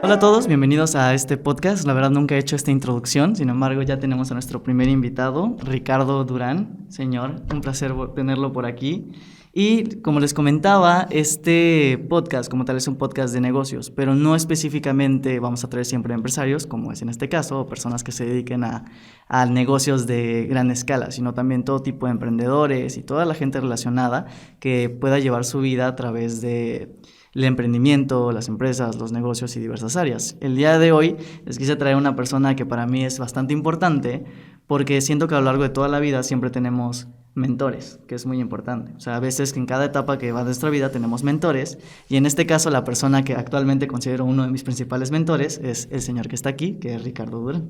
Hola a todos, bienvenidos a este podcast. La verdad nunca he hecho esta introducción, sin embargo ya tenemos a nuestro primer invitado, Ricardo Durán. Señor, un placer tenerlo por aquí. Y como les comentaba, este podcast como tal es un podcast de negocios, pero no específicamente vamos a traer siempre empresarios, como es en este caso, o personas que se dediquen a negocios de gran escala, sino también todo tipo de emprendedores y toda la gente relacionada que pueda llevar su vida a través de el emprendimiento, las empresas, los negocios y diversas áreas. El día de hoy les quise traer una persona que para mí es bastante importante porque siento que a lo largo de toda la vida siempre tenemos mentores, que es muy importante. O sea, a veces en cada etapa que va de nuestra vida tenemos mentores y en este caso la persona que actualmente considero uno de mis principales mentores es el señor que está aquí, que es Ricardo Durán.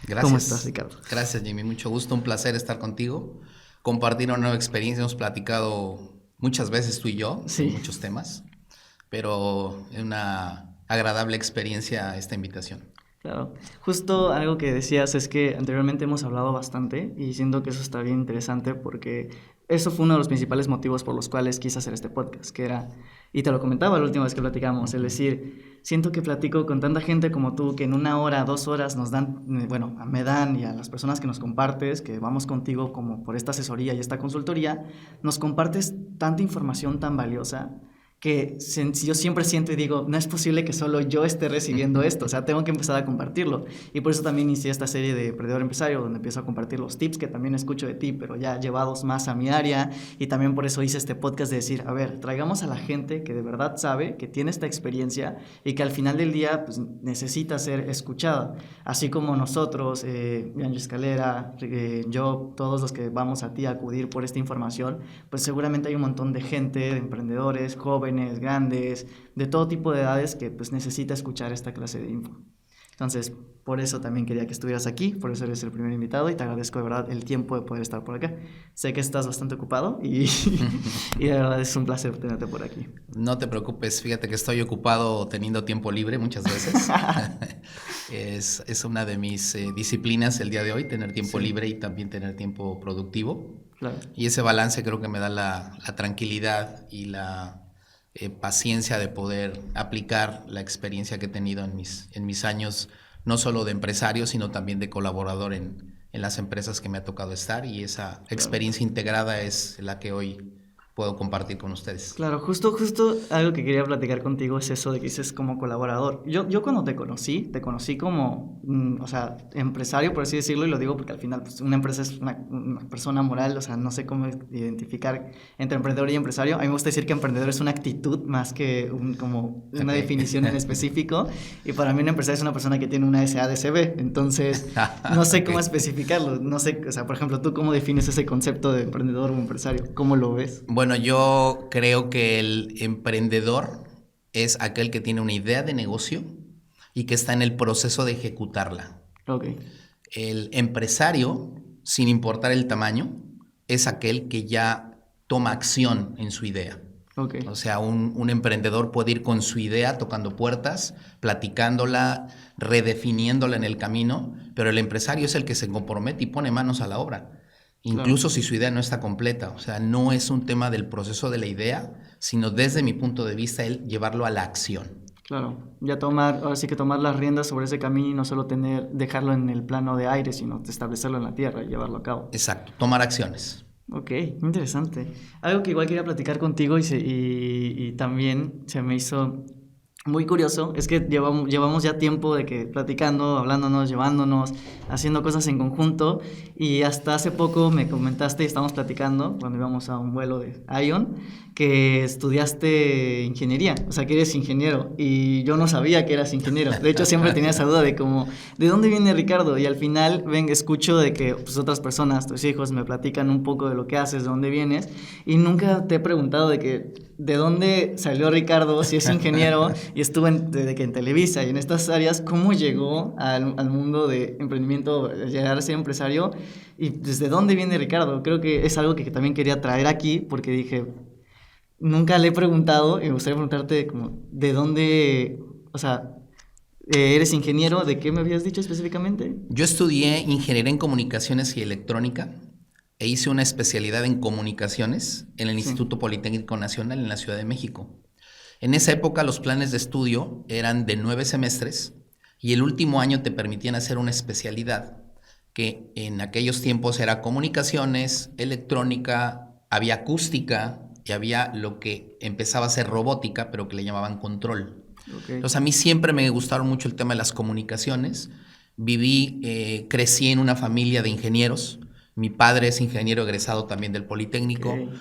Gracias. ¿Cómo estás, Ricardo? Gracias, Jimmy. Mucho gusto, un placer estar contigo, compartir una nueva experiencia. Hemos platicado muchas veces tú y yo de muchos temas, pero es una agradable experiencia esta invitación. Claro, justo algo que decías es que anteriormente hemos hablado bastante y siento que eso está bien interesante porque eso fue uno de los principales motivos por los cuales quise hacer este podcast, que era, y te lo comentaba la última vez que platicamos, es decir, siento que platico con tanta gente como tú que en 1 hora, 2 horas nos dan, bueno, me dan y a las personas que nos compartes, que vamos contigo como por esta asesoría y esta consultoría, nos compartes tanta información tan valiosa que yo siempre siento y digo, no es posible que solo yo esté recibiendo esto, o sea, tengo que empezar a compartirlo. Y por eso también inicié esta serie de Emprendedor Empresario, donde empiezo a compartir los tips que también escucho de ti, pero ya llevados más a mi área. Y también por eso hice este podcast de decir, a ver, traigamos a la gente que de verdad sabe, que tiene esta experiencia y que al final del día pues, necesita ser escuchada. Así como nosotros, Bianchi Escalera, yo, todos los que vamos a ti a acudir por esta información, pues seguramente hay un montón de gente, de emprendedores, jóvenes, grandes, de todo tipo de edades que pues necesita escuchar esta clase de info. Entonces, por eso también quería que estuvieras aquí, por eso eres el primer invitado y te agradezco de verdad el tiempo de poder estar por acá. Sé que estás bastante ocupado y de verdad es un placer tenerte por aquí. No te preocupes, fíjate que estoy ocupado teniendo tiempo libre muchas veces. es una de mis disciplinas el día de hoy, tener tiempo libre y también tener tiempo productivo. Claro. Y ese balance creo que me da la tranquilidad y la paciencia de poder aplicar la experiencia que he tenido en mis años, no solo de empresario, sino también de colaborador en las empresas que me ha tocado estar, y esa experiencia integrada es la que hoy puedo compartir con ustedes. Claro, justo algo que quería platicar contigo es eso de que dices como colaborador. Yo cuando te conocí como, o sea, empresario, por así decirlo, y lo digo porque al final pues, una empresa es una persona moral, o sea, no sé cómo identificar entre emprendedor y empresario. A mí me gusta decir que emprendedor es una actitud más que como una definición en específico, y para mí un empresario es una persona que tiene una SADCB, entonces no sé cómo especificarlo, no sé, o sea, por ejemplo, ¿tú cómo defines ese concepto de emprendedor o empresario? ¿Cómo lo ves? Bueno, yo creo que el emprendedor es aquel que tiene una idea de negocio y que está en el proceso de ejecutarla. Okay. El empresario, sin importar el tamaño, es aquel que ya toma acción en su idea. Okay. O sea, un emprendedor puede ir con su idea tocando puertas, platicándola, redefiniéndola en el camino, pero el empresario es el que se compromete y pone manos a la obra. Incluso si su idea no está completa. O sea, no es un tema del proceso de la idea, sino desde mi punto de vista, el llevarlo a la acción. Claro, ya ahora sí que tomar las riendas sobre ese camino y no solo dejarlo en el plano de aire, sino establecerlo en la tierra y llevarlo a cabo. Exacto, tomar acciones. Ok, interesante. Algo que igual quería platicar contigo y también se me hizo muy curioso, es que llevamos ya tiempo de que platicando, hablándonos, llevándonos, haciendo cosas en conjunto, y hasta hace poco me comentaste y estábamos platicando cuando íbamos a un vuelo de Ion que estudiaste ingeniería, o sea que eres ingeniero, y yo no sabía que eras ingeniero. De hecho siempre tenía esa duda de como, ¿de dónde viene Ricardo? Y al final escucho de que pues, otras personas, tus hijos, me platican un poco de lo que haces, de dónde vienes, y nunca te he preguntado de dónde salió Ricardo, si es ingeniero y estuvo desde que en Televisa y en estas áreas, ¿cómo llegó al mundo de emprendimiento, llegar a ser empresario? Y desde dónde viene Ricardo. Creo que es algo que también quería traer aquí porque dije, nunca le he preguntado y me gustaría preguntarte como, ¿de dónde, o sea, eres ingeniero? ¿De qué me habías dicho específicamente? Yo estudié ingeniería en comunicaciones y electrónica e hice una especialidad en comunicaciones en el Instituto Politécnico Nacional en la Ciudad de México. En esa época los planes de estudio eran de 9 semestres y el último año te permitían hacer una especialidad que en aquellos tiempos era comunicaciones, electrónica, había acústica y había lo que empezaba a ser robótica, pero que le llamaban control. Okay. Entonces a mí siempre me gustaron mucho el tema de las comunicaciones. Crecí en una familia de ingenieros. Mi padre es ingeniero egresado también del Politécnico. Okay.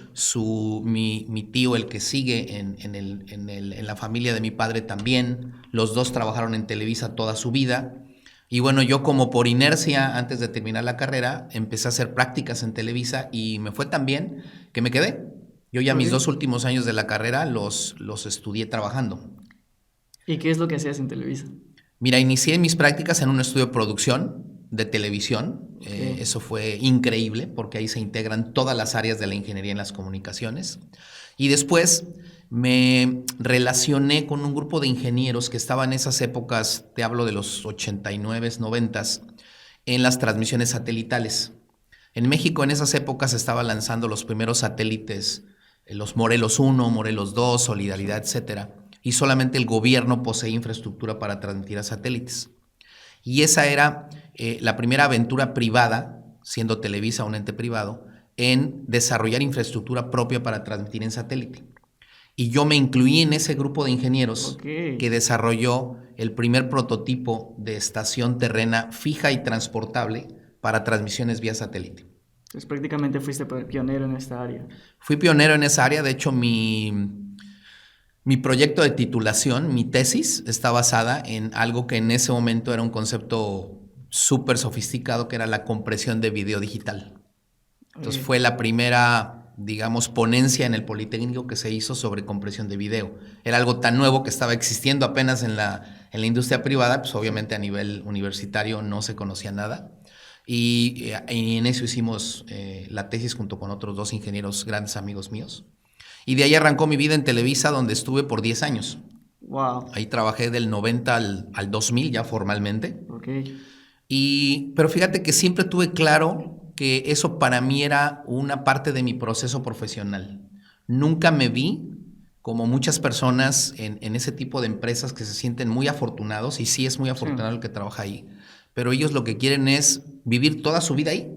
Mi tío, el que sigue en la familia de mi padre también. Los dos trabajaron en Televisa toda su vida. Y bueno, yo como por inercia, antes de terminar la carrera, empecé a hacer prácticas en Televisa y me fue tan bien que me quedé. Yo ya mis 2 últimos años de la carrera los estudié trabajando. ¿Y qué es lo que hacías en Televisa? Mira, inicié mis prácticas en un estudio de producción de televisión. Okay. Eso fue increíble porque ahí se integran todas las áreas de la ingeniería en las comunicaciones. Y después me relacioné con un grupo de ingenieros que estaban en esas épocas, te hablo de los 89, 90, en las transmisiones satelitales. En México en esas épocas se estaban lanzando los primeros satélites, los Morelos 1, Morelos 2, Solidaridad, etcétera, y solamente el gobierno posee infraestructura para transmitir a satélites. Y esa era la primera aventura privada, siendo Televisa un ente privado, en desarrollar infraestructura propia para transmitir en satélite. Y yo me incluí en ese grupo de ingenieros que desarrolló el primer prototipo de estación terrena fija y transportable para transmisiones vía satélite. Entonces prácticamente fuiste pionero en esta área. Fui pionero en esa área. De hecho, mi proyecto de titulación, mi tesis, está basada en algo que en ese momento era un concepto súper sofisticado, que era la compresión de video digital. Entonces fue la primera, digamos, ponencia en el Politécnico que se hizo sobre compresión de video. Era algo tan nuevo que estaba existiendo apenas en la industria privada, pues obviamente a nivel universitario no se conocía nada. Y en eso hicimos la tesis junto con otros 2 ingenieros, grandes amigos míos. Y de ahí arrancó mi vida en Televisa, donde estuve por 10 años. Wow. Ahí trabajé del 90 al 2000 ya formalmente. Okay. Pero fíjate que siempre tuve claro que eso para mí era una parte de mi proceso profesional. Nunca me vi como muchas personas en ese tipo de empresas que se sienten muy afortunados, y sí es muy afortunado el que trabaja ahí, pero ellos lo que quieren es vivir toda su vida ahí.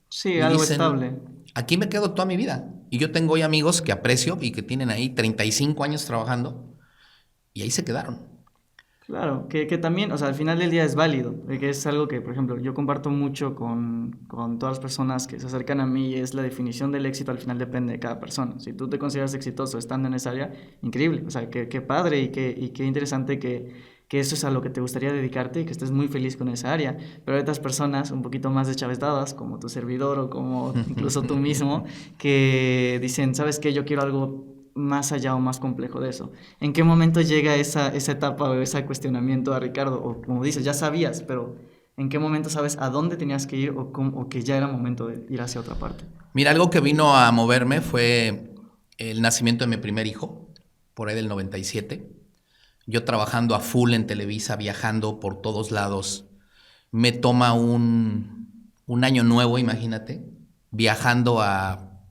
Sí, y algo dicen, estable. Aquí me quedo toda mi vida. Y yo tengo hoy amigos que aprecio y que tienen ahí 35 años trabajando y ahí se quedaron. Claro, que también, o sea, al final del día es válido, que es algo que, por ejemplo, yo comparto mucho con todas las personas que se acercan a mí, y es la definición del éxito al final depende de cada persona. Si tú te consideras exitoso estando en esa área, increíble, o sea, qué padre y qué interesante que eso es a lo que te gustaría dedicarte y que estés muy feliz con esa área. Pero hay otras personas un poquito más deschavetadas, como tu servidor o como incluso tú mismo, que dicen, ¿sabes qué? Yo quiero algo más allá o más complejo de eso. ¿En qué momento llega esa etapa o ese cuestionamiento a Ricardo? O como dices, ya sabías, pero ¿en qué momento sabes a dónde tenías que ir o que ya era momento de ir hacia otra parte? Mira, algo que vino a moverme fue el nacimiento de mi primer hijo, por ahí del 97. Yo trabajando a full en Televisa, viajando por todos lados. Me toma un año nuevo, imagínate, viajando a,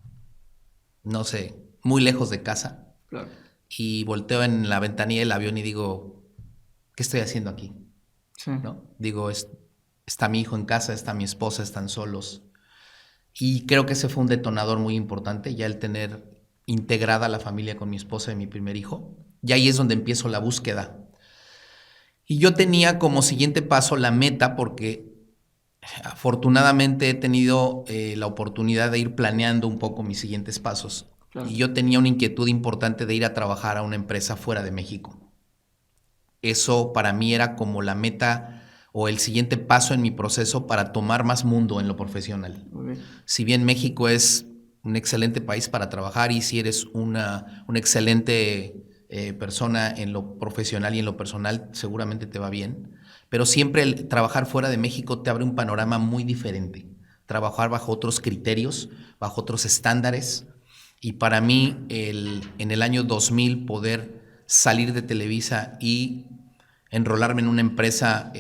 no sé, muy lejos de casa. Claro. Y volteo en la ventanilla del avión y digo, ¿qué estoy haciendo aquí? Sí. ¿No? Digo, está mi hijo en casa, está mi esposa, están solos. Y creo que ese fue un detonador muy importante, ya el tener integrada la familia con mi esposa y mi primer hijo. Y ahí es donde empiezo la búsqueda. Y yo tenía como siguiente paso la meta, porque afortunadamente he tenido la oportunidad de ir planeando un poco mis siguientes pasos. Claro. Y yo tenía una inquietud importante de ir a trabajar a una empresa fuera de México. Eso para mí era como la meta o el siguiente paso en mi proceso para tomar más mundo en lo profesional. Okay. Si bien México es un excelente país para trabajar y si eres una excelente persona en lo profesional y en lo personal, seguramente te va bien. Pero siempre el trabajar fuera de México te abre un panorama muy diferente. Trabajar bajo otros criterios, bajo otros estándares. Y para mí, en el año 2000, poder salir de Televisa y enrolarme en una empresa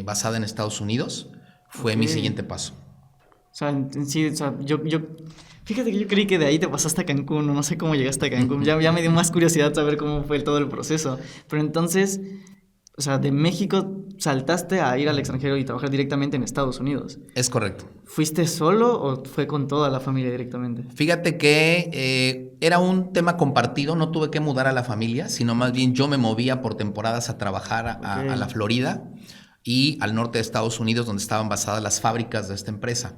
basada en Estados Unidos fue mi siguiente paso. O sea, en sí, o sea, yo Fíjate que yo creí que de ahí te pasaste a Cancún, o no sé cómo llegaste a Cancún. Ya me dio más curiosidad saber cómo fue todo el proceso. Pero entonces, o sea, de México saltaste a ir al extranjero y trabajar directamente en Estados Unidos. Es correcto. ¿Fuiste solo o fue con toda la familia directamente? Fíjate que era un tema compartido, no tuve que mudar a la familia, sino más bien yo me movía por temporadas a trabajar a la Florida y al norte de Estados Unidos, donde estaban basadas las fábricas de esta empresa.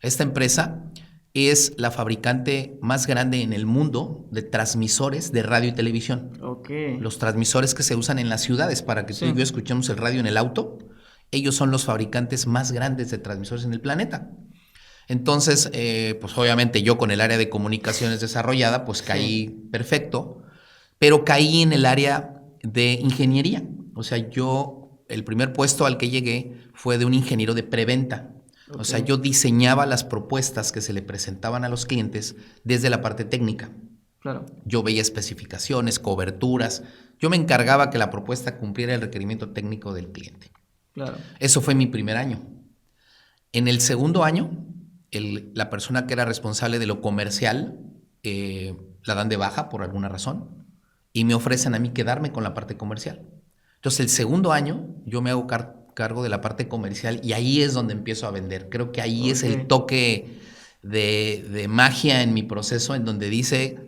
Esta empresa es la fabricante más grande en el mundo de transmisores de radio y televisión. Los transmisores que se usan en las ciudades para que tú y yo escuchemos el radio en el auto, ellos son los fabricantes más grandes de transmisores en el planeta. Entonces, pues obviamente yo con el área de comunicaciones desarrollada, pues caí perfecto, pero caí en el área de ingeniería. O sea, el primer puesto al que llegué fue de un ingeniero de preventa. O sea, yo diseñaba las propuestas que se le presentaban a los clientes desde la parte técnica. Claro. Yo veía especificaciones, coberturas. Yo me encargaba que la propuesta cumpliera el requerimiento técnico del cliente. Claro. Eso fue mi primer año. En el segundo año, la persona que era responsable de lo comercial la dan de baja por alguna razón y me ofrecen a mí quedarme con la parte comercial. Entonces, el segundo año yo me hago cargo de la parte comercial y ahí es donde empiezo a vender. Creo que ahí es el toque de magia en mi proceso, en donde dice,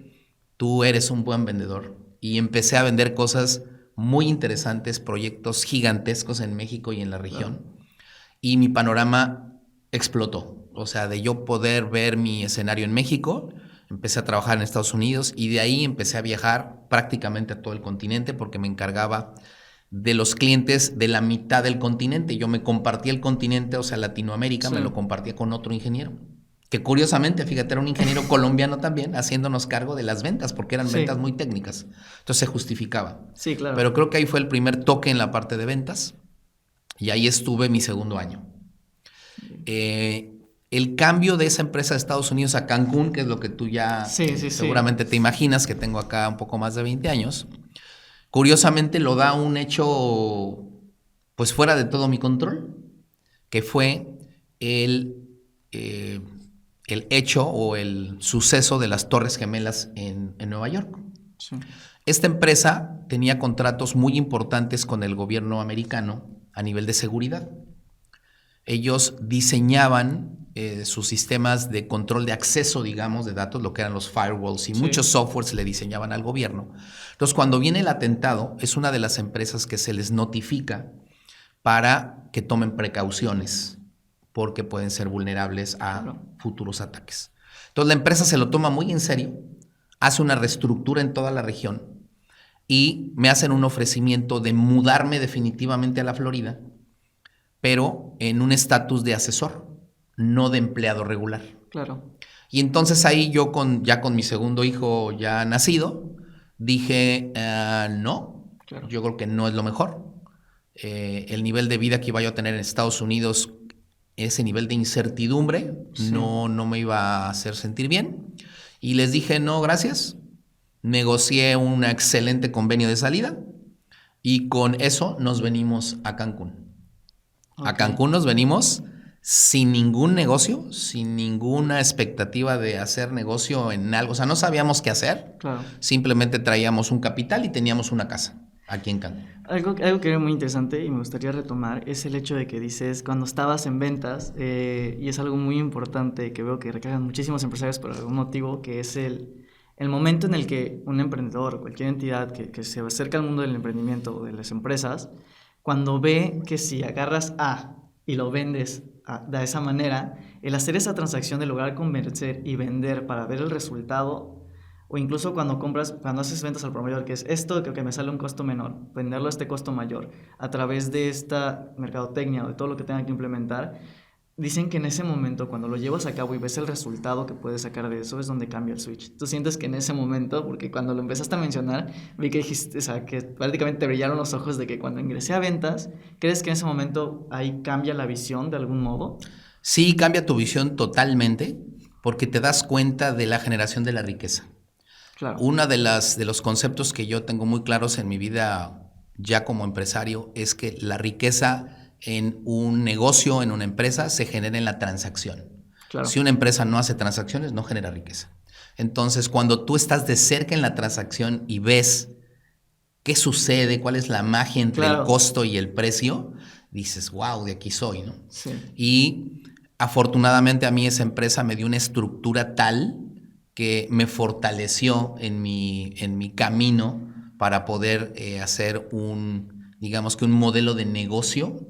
tú eres un buen vendedor. Y empecé a vender cosas muy interesantes, proyectos gigantescos en México y en la región. Claro. Y mi panorama explotó. O sea, de yo poder ver mi escenario en México, empecé a trabajar en Estados Unidos y de ahí empecé a viajar prácticamente a todo el continente porque me encargaba de los clientes de la mitad del continente. Yo me compartía el continente, o sea, Latinoamérica, me lo compartía con otro ingeniero. Que curiosamente, fíjate, era un ingeniero colombiano también, haciéndonos cargo de las ventas, porque eran ventas muy técnicas. Entonces se justificaba. Sí, claro. Pero creo que ahí fue el primer toque en la parte de ventas y ahí estuve mi segundo año. El cambio de esa empresa de Estados Unidos a Cancún, que es lo que tú ya seguramente te imaginas, que tengo acá un poco más de 20 años, curiosamente lo da un hecho pues fuera de todo mi control, que fue el hecho o el suceso de las Torres Gemelas en Nueva York. Sí. Esta empresa tenía contratos muy importantes con el gobierno americano a nivel de seguridad. Ellos diseñaban sus sistemas de control de acceso, digamos, de datos, lo que eran los firewalls y muchos softwares le diseñaban al gobierno. Entonces, cuando viene el atentado, es una de las empresas que se les notifica para que tomen precauciones porque pueden ser vulnerables a futuros ataques. Entonces, la empresa se lo toma muy en serio, hace una reestructura en toda la región y me hacen un ofrecimiento de mudarme definitivamente a la Florida, pero en un estatus de asesor, no de empleado regular. Claro. Y entonces ahí yo ya con mi segundo hijo ya nacido, dije, no, yo creo que no es lo mejor. El nivel de vida que iba yo a tener en Estados Unidos, ese nivel de incertidumbre, no me iba a hacer sentir bien. Y les dije, no, gracias. Negocié un excelente convenio de salida y con eso nos venimos a Cancún. A Cancún nos venimos sin ningún negocio, sin ninguna expectativa de hacer negocio en algo. O sea, no sabíamos qué hacer. Claro. Simplemente traíamos un capital y teníamos una casa aquí en Cancún. Algo que era muy interesante y me gustaría retomar es el hecho de que dices cuando estabas en ventas, y es algo muy importante que veo que recargan muchísimos empresarios por algún motivo, que es el momento en el que un emprendedor o cualquier entidad que se acerca al mundo del emprendimiento o de las empresas, cuando ve que si agarras A y lo vendes de esa manera, el hacer esa transacción de lograr convencer y vender para ver el resultado, o incluso cuando haces ventas al por mayor, que es esto que me sale un costo menor, venderlo a este costo mayor, a través de esta mercadotecnia o de todo lo que tengan que implementar, dicen que en ese momento, cuando lo llevas a cabo y ves el resultado que puedes sacar de eso, es donde cambia el switch. Tú sientes que en ese momento, porque cuando lo empezaste a mencionar, vi que dijiste, o sea, que prácticamente te brillaron los ojos de que cuando ingresé a ventas, ¿crees que en ese momento ahí cambia la visión de algún modo? Sí, cambia tu visión totalmente, porque te das cuenta de la generación de la riqueza. Claro. Uno de los conceptos que yo tengo muy claros en mi vida ya como empresario es que la riqueza en un negocio, en una empresa, se genera en la transacción. Claro. Si una empresa no hace transacciones, no genera riqueza. Entonces, cuando tú estás de cerca en la transacción y ves qué sucede, cuál es la magia entre el costo y el precio, dices, wow, de aquí soy, ¿no? Sí. Y afortunadamente a mí esa empresa me dio una estructura tal que me fortaleció en mi camino para poder hacer digamos que un modelo de negocio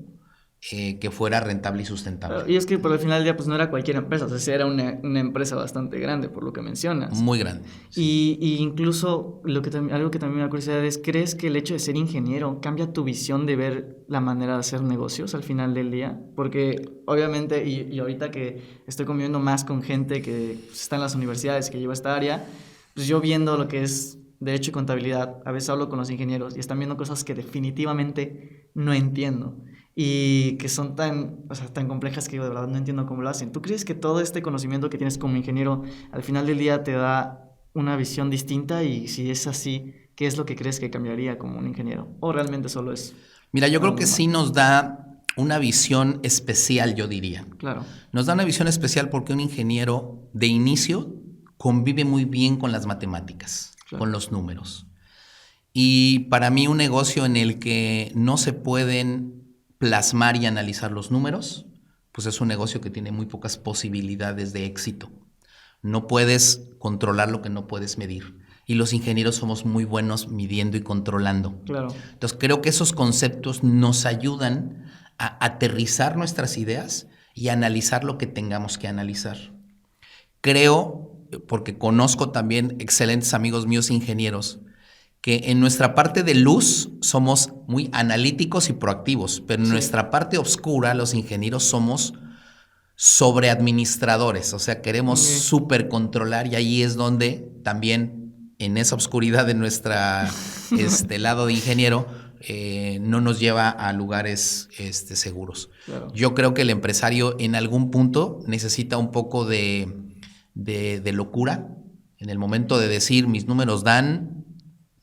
que fuera rentable y sustentable. Y es que por el final del día pues no era cualquier empresa, o sea, era una empresa bastante grande por lo que mencionas. Muy grande. Sí. Y incluso algo que también me da curiosidad es, ¿crees que el hecho de ser ingeniero cambia tu visión de ver la manera de hacer negocios al final del día? Porque obviamente, y ahorita que estoy conviviendo más con gente que está en las universidades, que lleva esta área, pues yo viendo lo que es derecho y contabilidad, a veces hablo con los ingenieros y están viendo cosas que definitivamente no entiendo. Y que son tan complejas que yo de verdad no entiendo cómo lo hacen. ¿Tú crees que todo este conocimiento que tienes como ingeniero al final del día te da una visión distinta? Y si es así, ¿qué es lo que crees que cambiaría como un ingeniero? ¿O realmente solo es...? Mira, yo creo que sí nos da una visión especial, yo diría. Claro. Nos da una visión especial porque un ingeniero de inicio convive muy bien con las matemáticas, con los números. Y para mí un negocio en el que no se pueden plasmar y analizar los números, pues es un negocio que tiene muy pocas posibilidades de éxito. No puedes controlar lo que no puedes medir. Y los ingenieros somos muy buenos midiendo y controlando. Claro. Entonces creo que esos conceptos nos ayudan a aterrizar nuestras ideas y analizar lo que tengamos que analizar. Creo, porque conozco también excelentes amigos míos ingenieros, que en nuestra parte de luz somos muy analíticos y proactivos, pero en nuestra parte oscura los ingenieros somos sobreadministradores, o sea, queremos súper controlar y ahí es donde también en esa oscuridad de nuestra lado de ingeniero no nos lleva a lugares seguros. Claro. Yo creo que el empresario en algún punto necesita un poco de locura en el momento de decir mis números dan.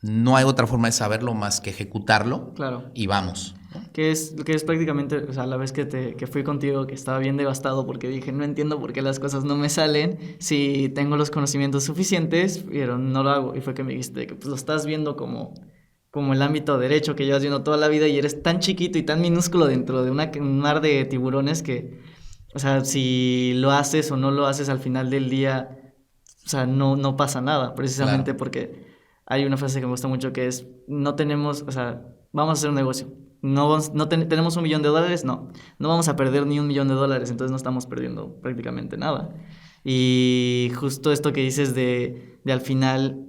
No hay otra forma de saberlo más que ejecutarlo. Claro. Y vamos. Que es prácticamente, o sea, la vez que fui contigo, que estaba bien devastado porque dije, no entiendo por qué las cosas no me salen si tengo los conocimientos suficientes, pero no lo hago. Y fue que me dijiste que pues lo estás viendo como el ámbito derecho que llevas viendo toda la vida y eres tan chiquito y tan minúsculo dentro de un mar de tiburones que, o sea, si lo haces o no lo haces al final del día, o sea, no pasa nada, precisamente porque... Hay una frase que me gusta mucho que es, no tenemos, o sea, vamos a hacer un negocio. ¿Tenemos $1 millón? No vamos a perder ni $1 millón, entonces no estamos perdiendo prácticamente nada. Y justo esto que dices de al final,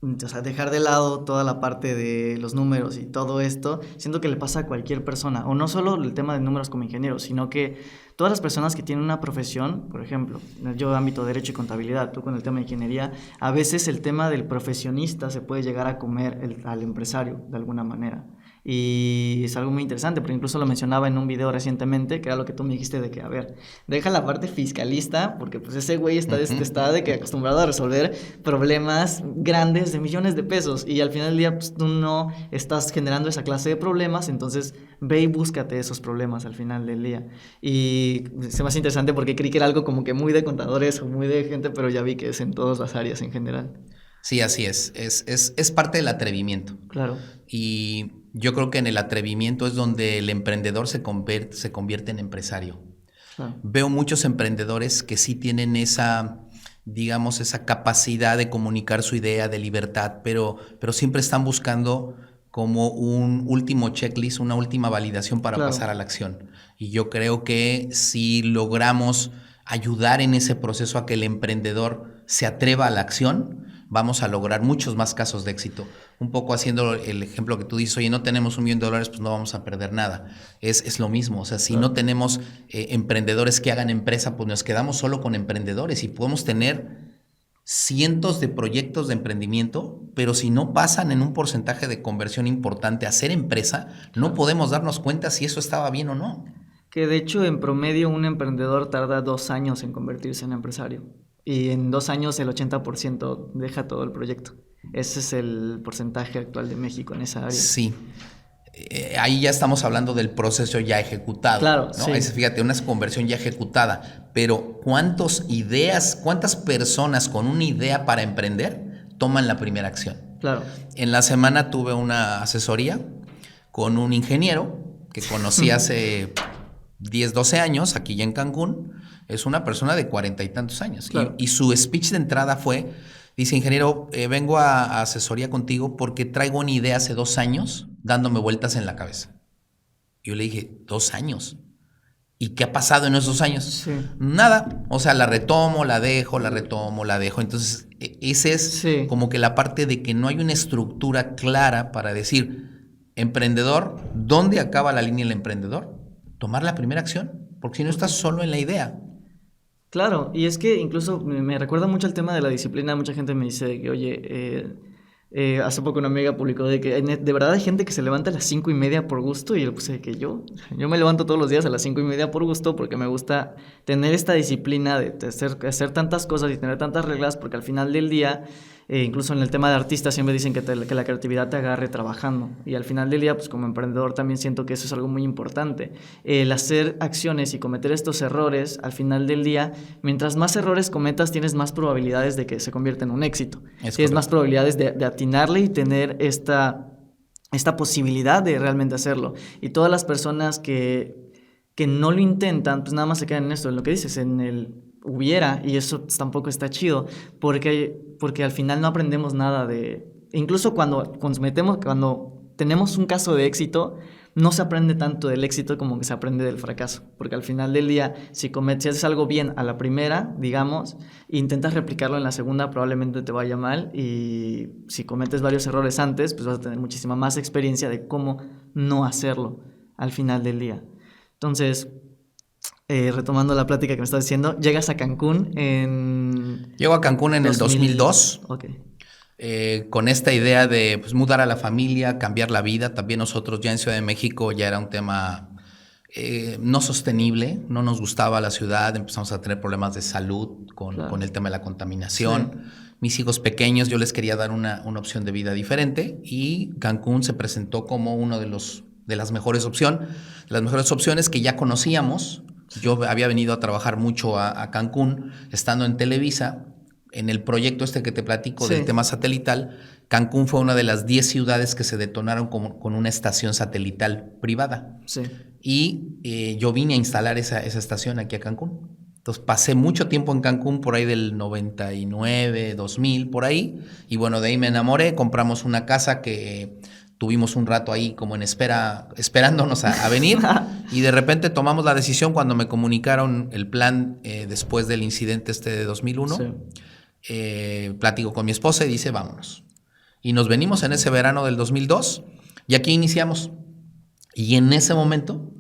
o sea, dejar de lado toda la parte de los números y todo esto, siento que le pasa a cualquier persona, o no solo el tema de números como ingeniero, sino que todas las personas que tienen una profesión, por ejemplo, yo ámbito de derecho y contabilidad, tú con el tema de ingeniería, a veces el tema del profesionista se puede llegar a comer al empresario de alguna manera. Y es algo muy interesante, porque incluso lo mencionaba en un video recientemente, que era lo que tú me dijiste de que, a ver, deja la parte fiscalista, porque pues ese güey está de que acostumbrado a resolver problemas grandes de millones de pesos, y al final del día pues, tú no estás generando esa clase de problemas, entonces ve y búscate esos problemas al final del día. Y se me hace interesante porque creí que era algo como que muy de contadores o muy de gente, pero ya vi que es en todas las áreas en general. Sí, así es. Es parte del atrevimiento. Claro. Y yo creo que en el atrevimiento es donde el emprendedor se convierte en empresario. Claro. Veo muchos emprendedores que sí tienen esa capacidad de comunicar su idea de libertad, pero siempre están buscando como un último checklist, una última validación para pasar a la acción. Y yo creo que si logramos ayudar en ese proceso a que el emprendedor se atreva a la acción, vamos a lograr muchos más casos de éxito. Un poco haciendo el ejemplo que tú dices, oye, no tenemos $1 millón, pues no vamos a perder nada. Es lo mismo, o sea, si no tenemos emprendedores que hagan empresa, pues nos quedamos solo con emprendedores y podemos tener cientos de proyectos de emprendimiento, pero si no pasan en un porcentaje de conversión importante a ser empresa, no podemos darnos cuenta si eso estaba bien o no. Que de hecho, en promedio, un emprendedor tarda 2 años en convertirse en empresario. Y en 2 años el 80% deja todo el proyecto. Ese es el porcentaje actual de México en esa área. Sí. ahí ya estamos hablando del proceso ya ejecutado. Claro, ¿no? sí. Fíjate, una conversión ya ejecutada, pero cuántas personas con una idea para emprender toman la primera acción? Claro. En la semana tuve una asesoría con un ingeniero que conocí hace 10, 12 años, aquí ya en Cancún. Es una persona de 40 y tantos años. Claro. Y su speech de entrada fue, dice, ingeniero, vengo a asesoría contigo porque traigo una idea hace 2 años dándome vueltas en la cabeza. Yo le dije, 2 años. ¿Y qué ha pasado en esos 2 años? Sí. Nada. O sea, la retomo, la dejo, la retomo, la dejo. Entonces, ese es como que la parte de que no hay una estructura clara para decir, emprendedor, ¿dónde acaba la línea del emprendedor? Tomar la primera acción, porque si no estás solo en la idea. Claro, y es que incluso me recuerda mucho el tema de la disciplina. Mucha gente me dice que, oye, hace poco una amiga publicó de que de verdad hay gente que se levanta a las 5:30 por gusto, y yo le puse de que yo me levanto todos los días a las 5:30 por gusto, porque me gusta tener esta disciplina de hacer tantas cosas y tener tantas reglas, porque al final del día, incluso en el tema de artistas siempre dicen que la creatividad te agarre trabajando, y al final del día, pues como emprendedor también siento que eso es algo muy importante. El hacer acciones y cometer estos errores, al final del día, mientras más errores cometas, tienes más probabilidades de que se convierta en un éxito. Tienes más probabilidades de atinarle y tener esta posibilidad de realmente hacerlo. Y todas las personas que no lo intentan, pues nada más se quedan en esto, en lo que dices, en el hubiera, y eso tampoco está chido, porque al final no aprendemos nada de... Incluso cuando tenemos un caso de éxito, no se aprende tanto del éxito como que se aprende del fracaso, porque al final del día, si haces algo bien a la primera, digamos, e intentas replicarlo en la segunda, probablemente te vaya mal, y si cometes varios errores antes, pues vas a tener muchísima más experiencia de cómo no hacerlo al final del día. Entonces, retomando la plática que me estás diciendo, llegas a Cancún en... Llego a Cancún en el 2002. Ok. Con esta idea de pues, mudar a la familia, cambiar la vida. También nosotros ya en Ciudad de México ya era un tema no sostenible, no nos gustaba la ciudad, empezamos a tener problemas de salud con el tema de la contaminación. Sí. Mis hijos pequeños, yo les quería dar una opción de vida diferente, y Cancún se presentó como uno de las mejores opciones que ya conocíamos. Yo había venido a trabajar mucho a Cancún, estando en Televisa. En el proyecto que te platico del tema satelital, Cancún fue una de las 10 ciudades que se detonaron con una estación satelital privada. Sí. Y yo vine a instalar esa estación aquí a Cancún. Entonces pasé mucho tiempo en Cancún, por ahí del 99, 2000, por ahí. Y bueno, de ahí me enamoré, compramos una casa que tuvimos un rato ahí como en espera, esperándonos a venir. Y de repente tomamos la decisión cuando me comunicaron el plan después del incidente de 2001. Sí. Platico con mi esposa y dice, vámonos. Y nos venimos en ese verano del 2002 y aquí iniciamos. Y en ese momento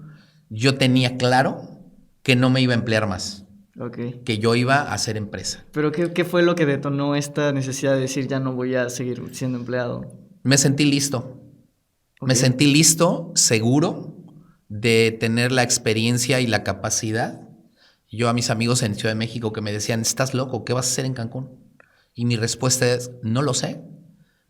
yo tenía claro que no me iba a emplear más. Okay. Que yo iba a hacer empresa. ¿Pero qué fue lo que detonó esta necesidad de decir ya no voy a seguir siendo empleado? Me sentí listo. Okay. Me sentí listo, seguro de tener la experiencia y la capacidad. Yo a mis amigos en Ciudad de México que me decían, ¿estás loco? ¿Qué vas a hacer en Cancún? Y mi respuesta es, no lo sé.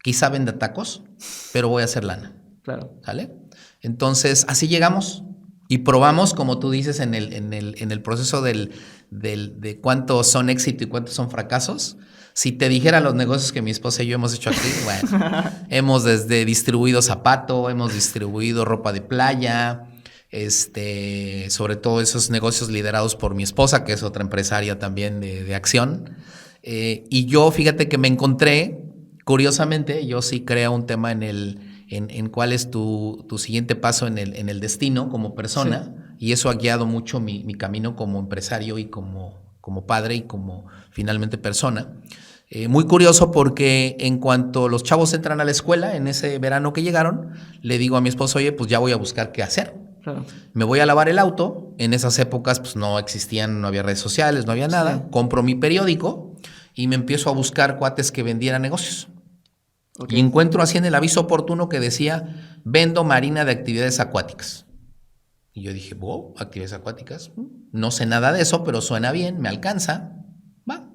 Quizá venda tacos, pero voy a hacer lana. Claro. ¿Sale? Entonces, así llegamos y probamos, como tú dices, en el proceso de cuántos son éxito y cuántos son fracasos. Si te dijera los negocios que mi esposa y yo hemos hecho aquí, bueno, hemos desde distribuido zapato, hemos distribuido ropa de playa, sobre todo esos negocios liderados por mi esposa, que es otra empresaria también de acción. Y yo, fíjate que me encontré, curiosamente, yo sí creo un tema en cuál es tu siguiente paso en el destino como persona, sí. Y eso ha guiado mucho mi camino como empresario y como padre y como finalmente persona. Muy curioso porque en cuanto los chavos entran a la escuela, en ese verano que llegaron, le digo a mi esposo, oye, pues ya voy a buscar qué hacer. Claro. Me voy a lavar el auto. En esas épocas pues no había redes sociales, no había nada. Sí. Compro mi periódico y me empiezo a buscar cuates que vendieran negocios. Okay. Y encuentro así en el aviso oportuno que decía, vendo marina de actividades acuáticas. Y yo dije, wow, actividades acuáticas. No sé nada de eso, pero suena bien, me alcanza. Va.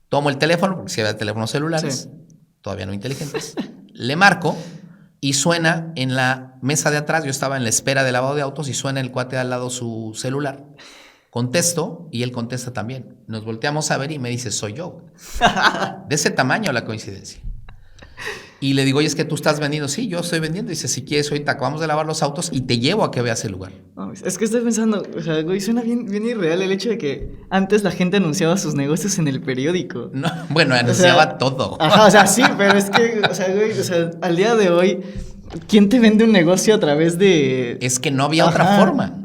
Tomo el teléfono, porque si había teléfonos celulares, sí. Todavía no inteligentes. Le marco. y suena en la mesa de atrás, yo estaba en la espera de lavado de autos y suena el cuate de al lado su celular. Contesto y él contesta también. Nos volteamos a ver y me dice, soy yo. De ese tamaño la coincidencia. Y le digo, oye, es que tú estás vendiendo. Sí, yo estoy vendiendo. Dice, si quieres, ahorita acabamos de lavar los autos y te llevo a que veas el lugar. No, es que estoy pensando, o sea, güey, suena bien, bien irreal el hecho de que antes la gente anunciaba sus negocios en el periódico. No, bueno, anunciaba todo. Ajá, o sea, sí, pero es que, o sea, güey, o sea, al día de hoy, ¿quién te vende un negocio a través de...? Es que no había otra forma.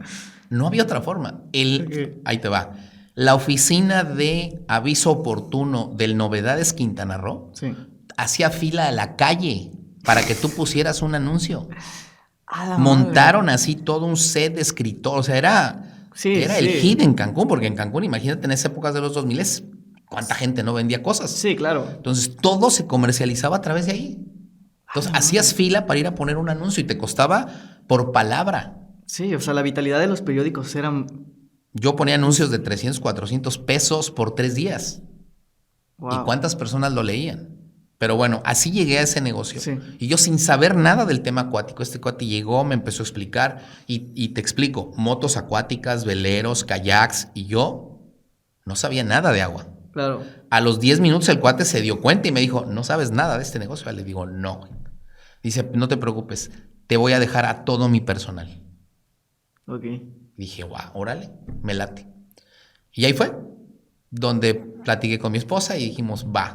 No había otra forma. Okay. Ahí te va. La oficina de aviso oportuno del Novedades Quintana Roo Sí. hacía fila a la calle para que tú pusieras un anuncio. A la Montaron madre. así todo un set de escritor. O sea, era el Sí. hit en Cancún, porque en Cancún, imagínate, en esas épocas de los 2000, ¿cuánta gente no vendía cosas? Sí, claro. Entonces, todo se comercializaba a través de ahí. Entonces, hacías fila para ir a poner un anuncio y te costaba por palabra. Sí, o sea, la vitalidad de los periódicos era... Yo ponía anuncios de 300, 400 pesos por 3 días. Wow. ¿Y cuántas personas lo leían? Pero bueno, así llegué a ese negocio. Sí. Y yo sin saber nada del tema acuático, este cuate llegó, me empezó a explicar y te explico, motos acuáticas, veleros, kayaks, y yo no sabía nada de agua. Claro. A los 10 minutos el cuate se dio cuenta y me dijo, ¿no sabes nada de este negocio? Le digo, no. Dice, no te preocupes, te voy a dejar a todo mi personal. Ok. Dije, guau, órale, me late. Y ahí fue, donde platiqué con mi esposa y dijimos, va.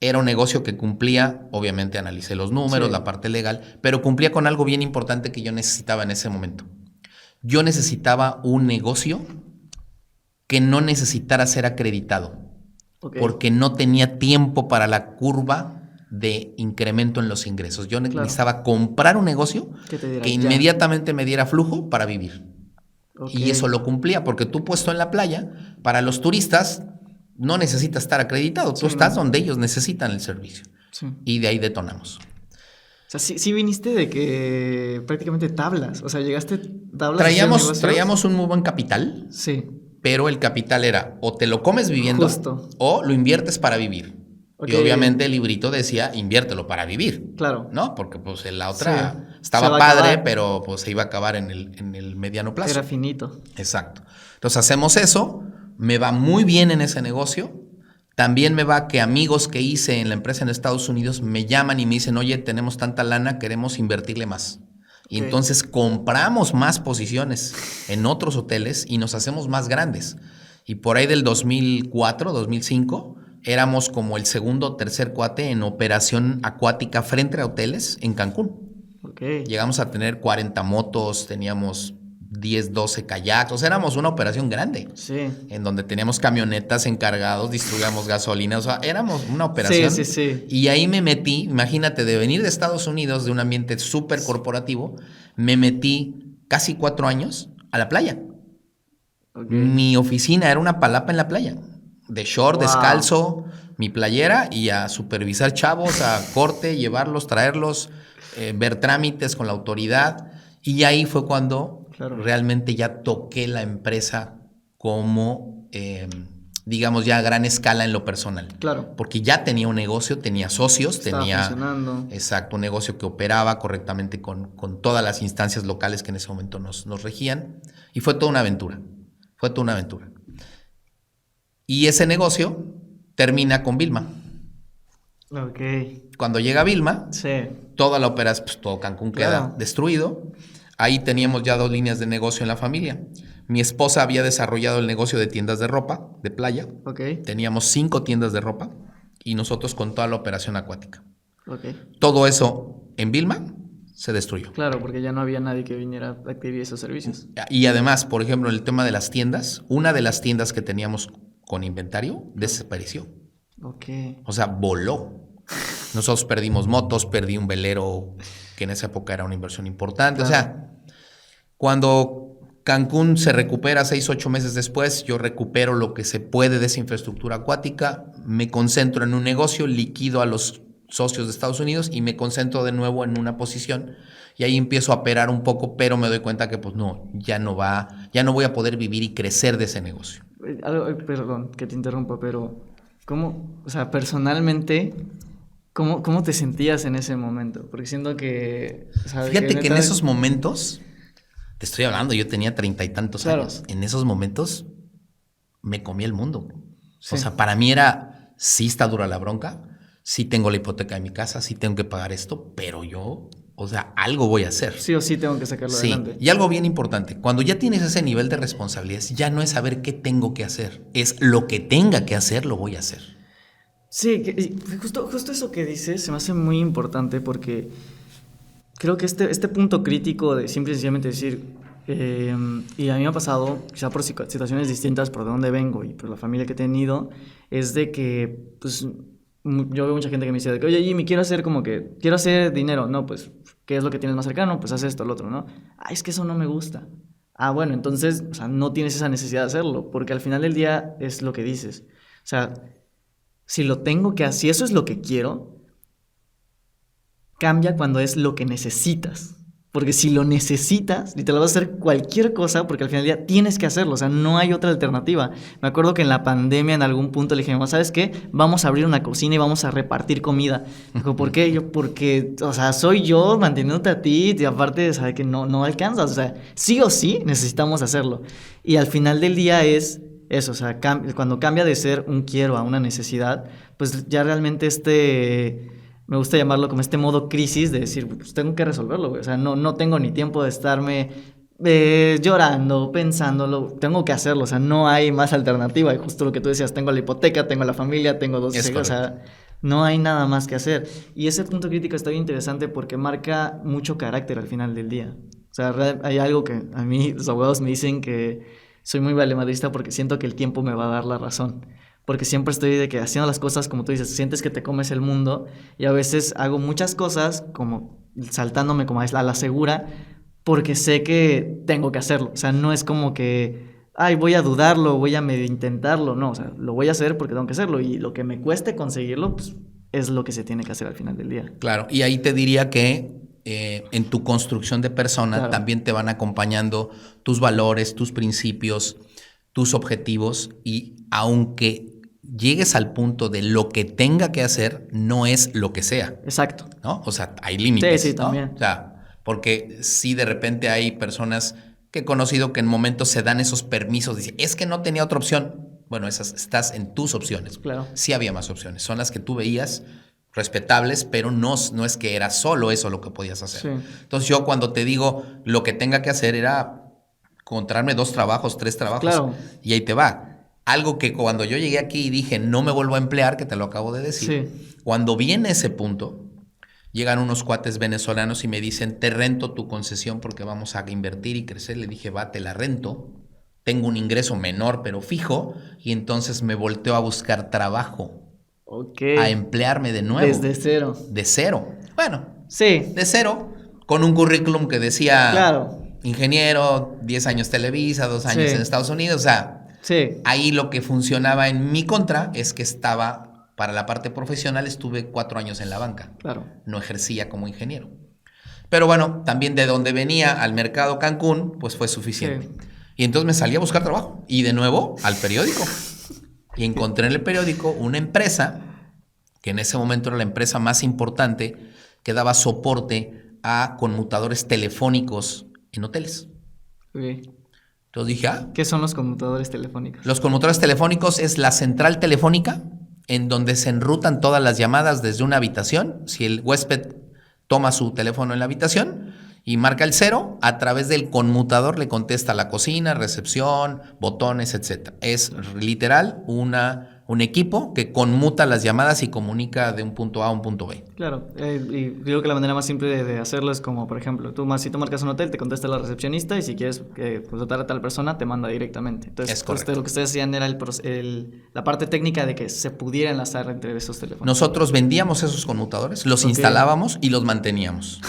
Era un negocio que cumplía, obviamente analicé los números, Sí. la parte legal, pero cumplía con algo bien importante que yo necesitaba en ese momento. Yo necesitaba un negocio que no necesitara ser acreditado, Ok. porque no tenía tiempo para la curva de incremento en los ingresos. Yo Claro. necesitaba comprar un negocio Que te diera que ya. inmediatamente me diera flujo para vivir. Ok. Y eso lo cumplía, porque tú puesto en la playa, para los turistas no necesitas estar acreditado, tú Sí, estás no. donde ellos necesitan el servicio. Sí. Y de ahí detonamos. O sea, sí viniste de que prácticamente tablas. O sea, llegaste tablas. a hacer negocios. Traíamos un muy buen capital, Sí. pero el capital era o te lo comes viviendo Justo. o lo inviertes para vivir. Ok. Y obviamente el librito decía inviértelo para vivir. Claro. ¿No? Porque pues la otra Sí. Se estaba va a padre, acabar. pero pues se iba a acabar en el mediano plazo. Era finito. Exacto. Entonces hacemos eso, me va muy bien en ese negocio. También me va que amigos que hice en la empresa en Estados Unidos me llaman y me dicen, oye, tenemos tanta lana, queremos invertirle más. Y Ok. entonces compramos más posiciones en otros hoteles y nos hacemos más grandes. Y por ahí del 2004, 2005, éramos como el segundo o tercer cuate en operación acuática frente a hoteles en Cancún. Ok. Llegamos a tener 40 motos, teníamos 10, 12 kayaks, o sea, éramos una operación grande. Sí. En donde teníamos camionetas encargados, distribuíamos gasolina, o sea, éramos una operación. Sí. Y ahí me metí, imagínate, de venir de Estados Unidos, de un ambiente súper corporativo, me metí casi 4 años a la playa. Ok. Mi oficina era una palapa en la playa, de short, Wow. descalzo, mi playera y a supervisar chavos, a corte, llevarlos, traerlos, ver trámites con la autoridad. Y ahí fue cuando Claro. realmente ya toqué la empresa como, digamos, ya a gran escala en lo personal. Claro. Porque ya tenía un negocio, tenía socios, Estaba tenía funcionando. exacto, un negocio que operaba correctamente con todas las instancias locales que en ese momento nos regían. Y fue toda una aventura. Fue toda una aventura. Y ese negocio termina con Vilma. Ok. Cuando llega Vilma, Sí. toda la operación, pues todo Cancún queda Claro. destruido. Ahí teníamos ya 2 líneas de negocio en la familia. Mi esposa había desarrollado el negocio de tiendas de ropa, de playa. Ok. Teníamos 5 tiendas de ropa y nosotros con toda la operación acuática. Ok. Todo eso en Vilma se destruyó. Claro, porque ya no había nadie que viniera a adquirir esos servicios. Y además, por ejemplo, el tema de las tiendas, una de las tiendas que teníamos con inventario desapareció. Ok. O sea, voló. Nosotros perdimos motos, perdí un velero que en esa época era una inversión importante. Claro. O sea, cuando Cancún se recupera 6, 8 meses después, yo recupero lo que se puede de esa infraestructura acuática, me concentro en un negocio, liquido a los socios de Estados Unidos y me concentro de nuevo en una posición y ahí empiezo a operar un poco, pero me doy cuenta que pues no, ya no voy a poder vivir y crecer de ese negocio. Perdón que te interrumpa, pero ¿cómo? O sea, personalmente, ¿Cómo te sentías en ese momento? Porque siento que... O sea, Fíjate que en esos momentos, te estoy hablando, yo tenía 30 y tantos Claro. años. En esos momentos me comí el mundo. Sí. O sea, para mí era, sí está dura la bronca, sí tengo la hipoteca de mi casa, sí tengo que pagar esto, pero yo, o sea, algo voy a hacer. Sí o sí tengo que sacarlo Sí, adelante. y algo bien importante, cuando ya tienes ese nivel de responsabilidad, ya no es saber qué tengo que hacer, es lo que tenga que hacer, lo voy a hacer. Sí, y justo eso que dices se me hace muy importante porque creo que este punto crítico de simple y sencillamente decir, y a mí me ha pasado, quizá por situaciones distintas por de dónde vengo y por la familia que he tenido, es de que, pues, yo veo mucha gente que me dice de que, oye, Jimmy, quiero hacer dinero. No, pues, ¿qué es lo que tienes más cercano? Pues haz esto, lo otro, ¿no? Ah, es que eso no me gusta. Ah, bueno, entonces, o sea, no tienes esa necesidad de hacerlo, porque al final del día es lo que dices. O sea, si lo tengo que hacer, si eso es lo que quiero, cambia cuando es lo que necesitas. Porque si lo necesitas, literal vas a hacer cualquier cosa porque al final del día tienes que hacerlo, o sea, no hay otra alternativa. Me acuerdo que en la pandemia en algún punto le dije, mamá, ¿sabes qué? Vamos a abrir una cocina y vamos a repartir comida. Dijo, ¿por qué? Yo, porque, o sea, soy yo manteniéndote a ti y aparte, sabe que no alcanzas, o sea, sí o sí necesitamos hacerlo. Y al final del día es eso, o sea, cuando cambia de ser un quiero a una necesidad, pues ya realmente me gusta llamarlo como este modo crisis de decir, pues tengo que resolverlo, güey. O sea, no tengo ni tiempo de estarme llorando, pensándolo, tengo que hacerlo, o sea, no hay más alternativa. Y justo lo que tú decías, tengo la hipoteca, tengo la familia, tengo dos hijos, o sea, no hay nada más que hacer. Y ese punto crítico está bien interesante porque marca mucho carácter al final del día. O sea, hay algo que a mí los abogados me dicen que soy muy valemadrista porque siento que el tiempo me va a dar la razón. Porque siempre estoy de que haciendo las cosas, como tú dices, sientes que te comes el mundo y a veces hago muchas cosas como saltándome como a la segura porque sé que tengo que hacerlo. O sea, no es como que, ay, voy a dudarlo, voy a medio intentarlo. No, o sea, lo voy a hacer porque tengo que hacerlo y lo que me cueste conseguirlo, pues es lo que se tiene que hacer al final del día. Claro, y ahí te diría que en tu construcción de persona Claro. también te van acompañando tus valores, tus principios, tus objetivos y aunque llegues al punto de lo que tenga que hacer, no es lo que sea. Exacto. ¿No? O sea, hay límites, sí, ¿no? también. O sea, porque sí de repente hay personas que he conocido que en momentos se dan esos permisos, dicen, es que no tenía otra opción. Bueno, estás en tus opciones. Claro. Sí había más opciones, son las que tú veías respetables, pero no es que era solo eso lo que podías hacer. Sí. Entonces yo cuando te digo lo que tenga que hacer era encontrarme 2 trabajos, 3 trabajos, Claro. y ahí te va. Algo que cuando yo llegué aquí y dije, no me vuelvo a emplear, que te lo acabo de decir, Sí. cuando viene ese punto, llegan unos cuates venezolanos y me dicen, te rento tu concesión porque vamos a invertir y crecer. Le dije, va, te la rento. Tengo un ingreso menor pero fijo y entonces me volteo a buscar trabajo. Ok. A emplearme de nuevo. Desde cero. De cero. Bueno, Sí. de cero, con un currículum que decía Claro. ingeniero, 10 años Televisa, 2 años Sí. en Estados Unidos, o sea... Sí. Ahí lo que funcionaba en mi contra es que estaba, para la parte profesional, estuve 4 años en la banca. Claro. No ejercía como ingeniero. Pero bueno, también de donde venía al mercado Cancún, pues fue suficiente. Sí. Y entonces me salí a buscar trabajo. Y de nuevo, al periódico. Y encontré en el periódico una empresa, que en ese momento era la empresa más importante, que daba soporte a conmutadores telefónicos en hoteles. Sí. Entonces dije, ¿Qué son los conmutadores telefónicos? Los conmutadores telefónicos es la central telefónica en donde se enrutan todas las llamadas desde una habitación. Si el huésped toma su teléfono en la habitación y marca el 0, a través del conmutador le contesta la cocina, recepción, botones, etc. Es literal un equipo que conmuta las llamadas y comunica de un punto A a un punto B. Claro, y digo que la manera más simple de hacerlo es como, por ejemplo, si tú marcas un hotel, te contesta la recepcionista y si quieres contratar a tal persona, te manda directamente. Entonces, lo que ustedes hacían era la parte técnica de que se pudiera enlazar entre esos teléfonos. Nosotros vendíamos esos conmutadores, los instalábamos y los manteníamos.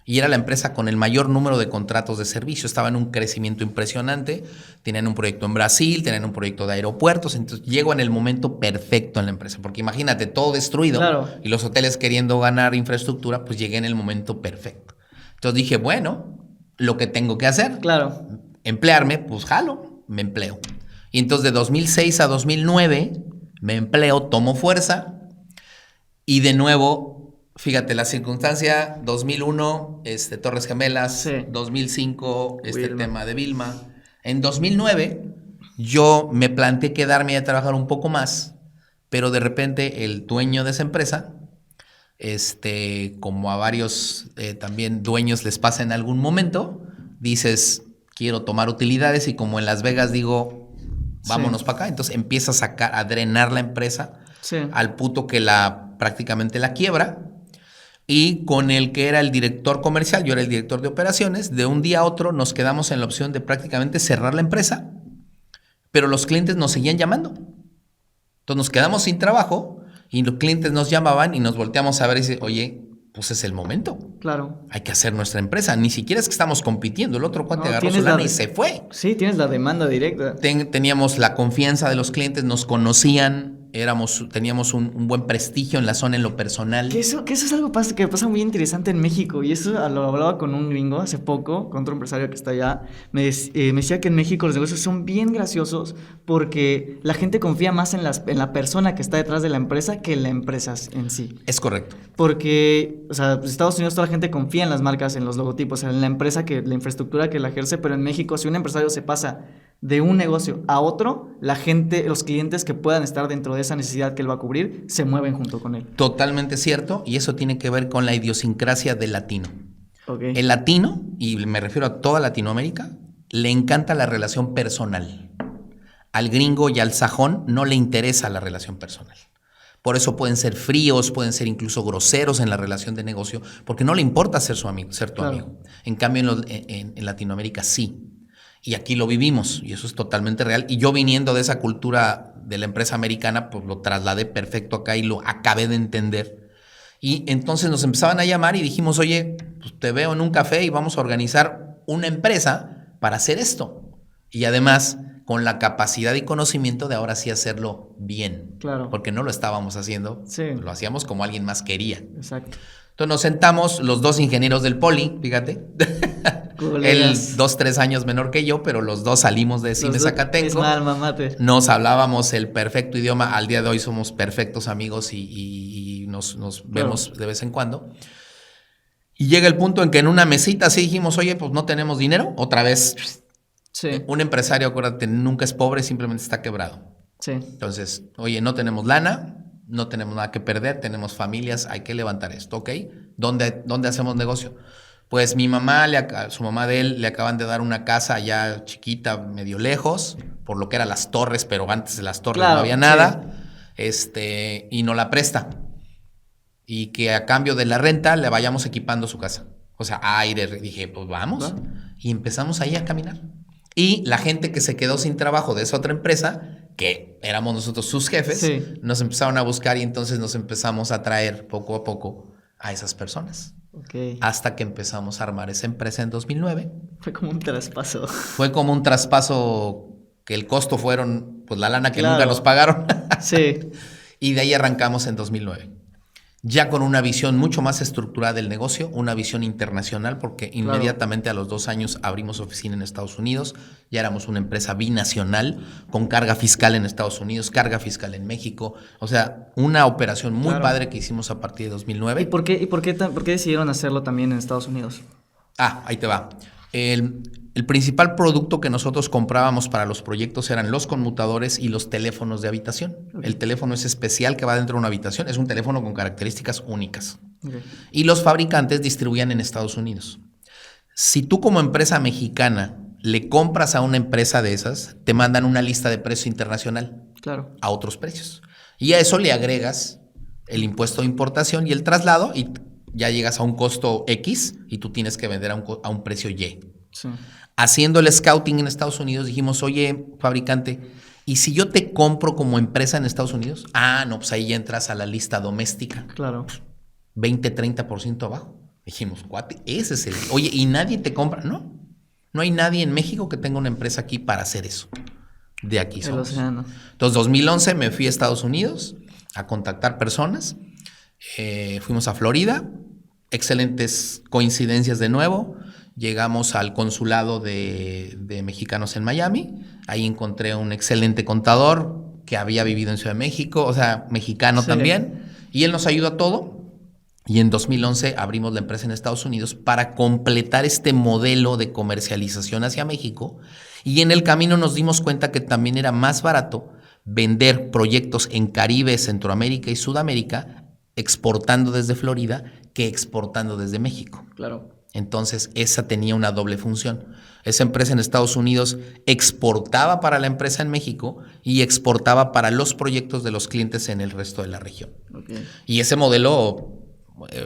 Y era la empresa con el mayor número de contratos de servicio. Estaba en un crecimiento impresionante. Tenían un proyecto en Brasil, tenían un proyecto de aeropuertos. Entonces llego en el momento perfecto en la empresa. Porque imagínate, todo destruido. Claro. Y los hoteles queriendo ganar infraestructura, pues llegué en el momento perfecto. Entonces dije, bueno, lo que tengo que hacer. Claro. Emplearme, pues jalo, me empleo. Y entonces de 2006 a 2009 me empleo, tomo fuerza. Y de nuevo, fíjate, la circunstancia, 2001, Torres Gemelas, Sí. 2005, Vilma. tema de Vilma. En 2009, yo me planteé quedarme a trabajar un poco más, pero de repente el dueño de esa empresa, como a varios también dueños les pasa en algún momento, dices, quiero tomar utilidades y como en Las Vegas digo, vámonos para acá. Entonces empieza a drenar la empresa al punto que prácticamente la quiebra. Y con el que era el director comercial, yo era el director de operaciones, de un día a otro nos quedamos en la opción de prácticamente cerrar la empresa, pero los clientes nos seguían llamando. Entonces nos quedamos sin trabajo y los clientes nos llamaban y nos volteamos a ver y dicen, oye, pues es el momento. Claro. Hay que hacer nuestra empresa. Ni siquiera es que estamos compitiendo. El otro cuate agarró su lana y se fue. Sí, tienes la demanda directa. Teníamos la confianza de los clientes, nos conocían, teníamos un buen prestigio en la zona en lo personal. Que eso es algo que pasa muy interesante en México. Y eso lo hablaba con un gringo hace poco, con otro empresario que está allá. Me decía que en México los negocios son bien graciosos porque la gente confía más en la persona que está detrás de la empresa que en la empresa en sí. Es correcto. Porque, o sea, en Estados Unidos toda la gente confía en las marcas, en los logotipos, en la empresa, la infraestructura que la ejerce, pero en México si un empresario se pasa de un negocio a otro, la gente, los clientes que puedan estar dentro de esa necesidad que él va a cubrir, se mueven junto con él. Totalmente cierto, y eso tiene que ver con la idiosincrasia del latino. Okay. El latino, y me refiero a toda Latinoamérica, le encanta la relación personal. Al gringo y al sajón no le interesa la relación personal. Por eso pueden ser fríos, pueden ser incluso groseros en la relación de negocio, porque no le importa ser tu amigo. En cambio, en Latinoamérica sí. Y aquí lo vivimos, y eso es totalmente real. Y yo viniendo de esa cultura de la empresa americana, pues lo trasladé perfecto acá y lo acabé de entender. Y entonces nos empezaban a llamar y dijimos, oye, pues te veo en un café y vamos a organizar una empresa para hacer esto. Y además, con la capacidad y conocimiento de ahora sí hacerlo bien. Claro. Porque no lo estábamos haciendo, lo hacíamos como alguien más quería. Exacto. Entonces nos sentamos, los dos ingenieros del Poli, fíjate. Él 2-3 años menor que yo, pero los dos salimos de Cine Zacatenco. Alma mater. Nos hablábamos el perfecto idioma. Al día de hoy somos perfectos amigos y nos vemos de vez en cuando. Y llega el punto en que en una mesita así dijimos, oye, pues no tenemos dinero. Otra vez, un empresario, acuérdate, nunca es pobre, simplemente está quebrado. Sí. Entonces, oye, no tenemos lana, no tenemos nada que perder, tenemos familias, hay que levantar esto, ¿ok? ¿Dónde hacemos negocio? Pues mi mamá, su mamá de él, le acaban de dar una casa allá chiquita, medio lejos, por lo que eran las torres, pero antes de las torres no había nada, y no la presta. Y que a cambio de la renta le vayamos equipando su casa. O sea, aire, dije, pues vamos. Y empezamos ahí a caminar. Y la gente que se quedó sin trabajo de esa otra empresa, que éramos nosotros sus jefes, nos empezaron a buscar y entonces nos empezamos a traer poco a poco a esas personas. Hasta que empezamos a armar esa empresa en 2009. Fue como un traspaso. Fue como un traspaso que el costo fueron pues la lana que nunca nos pagaron. Y de ahí arrancamos en 2009. Ya con una visión mucho más estructurada del negocio, una visión internacional, porque inmediatamente a los 2 años abrimos oficina en Estados Unidos. Ya éramos una empresa binacional con carga fiscal en Estados Unidos, carga fiscal en México. O sea, una operación muy padre que hicimos a partir de 2009. ¿Y por qué decidieron hacerlo también en Estados Unidos? Ahí te va. El principal producto que nosotros comprábamos para los proyectos eran los conmutadores y los teléfonos de habitación. El teléfono es especial que va dentro de una habitación. Es un teléfono con características únicas. Y los fabricantes distribuían en Estados Unidos. Si tú como empresa mexicana le compras a una empresa de esas, te mandan una lista de precio internacional a otros precios. Y a eso le agregas el impuesto de importación y el traslado y ya llegas a un costo X y tú tienes que vender a un precio Y. Haciendo el scouting en Estados Unidos dijimos, oye, fabricante, ¿y si yo te compro como empresa en Estados Unidos? No, pues ahí entras a la lista doméstica. 20-30% abajo. Dijimos, cuate, ese es el... Oye, ¿y nadie te compra? No, no hay nadie en México que tenga una empresa aquí para hacer eso. De aquí somos. Entonces, 2011 me fui a Estados Unidos a contactar personas. Fuimos a Florida. Excelentes coincidencias de nuevo. Llegamos al consulado de mexicanos en Miami. Ahí encontré un excelente contador que había vivido en Ciudad de México, o sea, mexicano también. Y él nos ayudó a todo. Y en 2011 abrimos la empresa en Estados Unidos para completar este modelo de comercialización hacia México. Y en el camino nos dimos cuenta que también era más barato vender proyectos en Caribe, Centroamérica y Sudamérica, exportando desde Florida que exportando desde México. Claro. Entonces, esa tenía una doble función. Esa empresa en Estados Unidos exportaba para la empresa en México y exportaba para los proyectos de los clientes en el resto de la región. Okay. Y ese modelo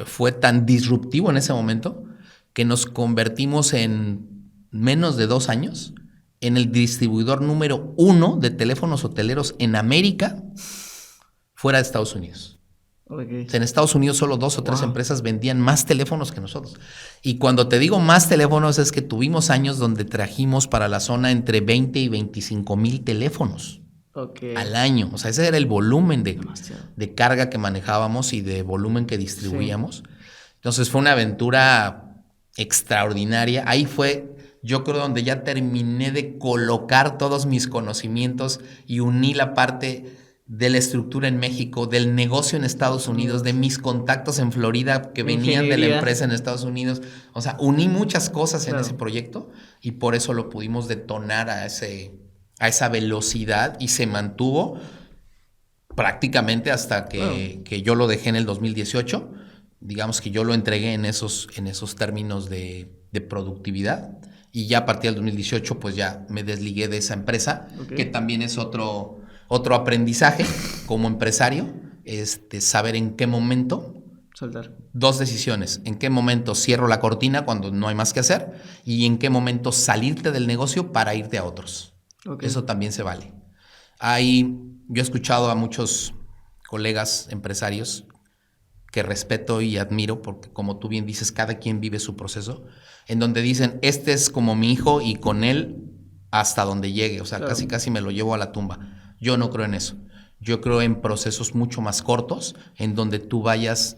fue tan disruptivo en ese momento que nos convertimos en menos de 2 años en el distribuidor número 1 de teléfonos hoteleros en América fuera de Estados Unidos. Okay. O sea, en Estados Unidos solo 2 o 3 empresas vendían más teléfonos que nosotros. Y cuando te digo más teléfonos es que tuvimos años donde trajimos para la zona entre 20 y 25 mil teléfonos al año. O sea, ese era el volumen de carga que manejábamos y de volumen que distribuíamos. Sí. Entonces fue una aventura extraordinaria. Ahí fue, yo creo, donde ya terminé de colocar todos mis conocimientos y uní la parte de la estructura en México, del negocio en Estados Unidos, de mis contactos en Florida que venían de la empresa en Estados Unidos. O sea, uní muchas cosas en ese proyecto y por eso lo pudimos detonar a esa velocidad y se mantuvo prácticamente hasta que yo lo dejé en el 2018. Digamos que yo lo entregué en esos términos de productividad y ya a partir del 2018 pues ya me desligué de esa empresa, que también es otro aprendizaje como empresario, saber en qué momento soltar. 2 decisiones, en qué momento cierro la cortina cuando no hay más que hacer y en qué momento salirte del negocio para irte a otros. Eso también se vale. Yo he escuchado a muchos colegas empresarios que respeto y admiro, porque como tú bien dices, cada quien vive su proceso, en donde dicen, este es como mi hijo y con él hasta donde llegue, o sea, casi me lo llevo a la tumba. Yo no creo en eso. Yo creo en procesos mucho más cortos, en donde tú vayas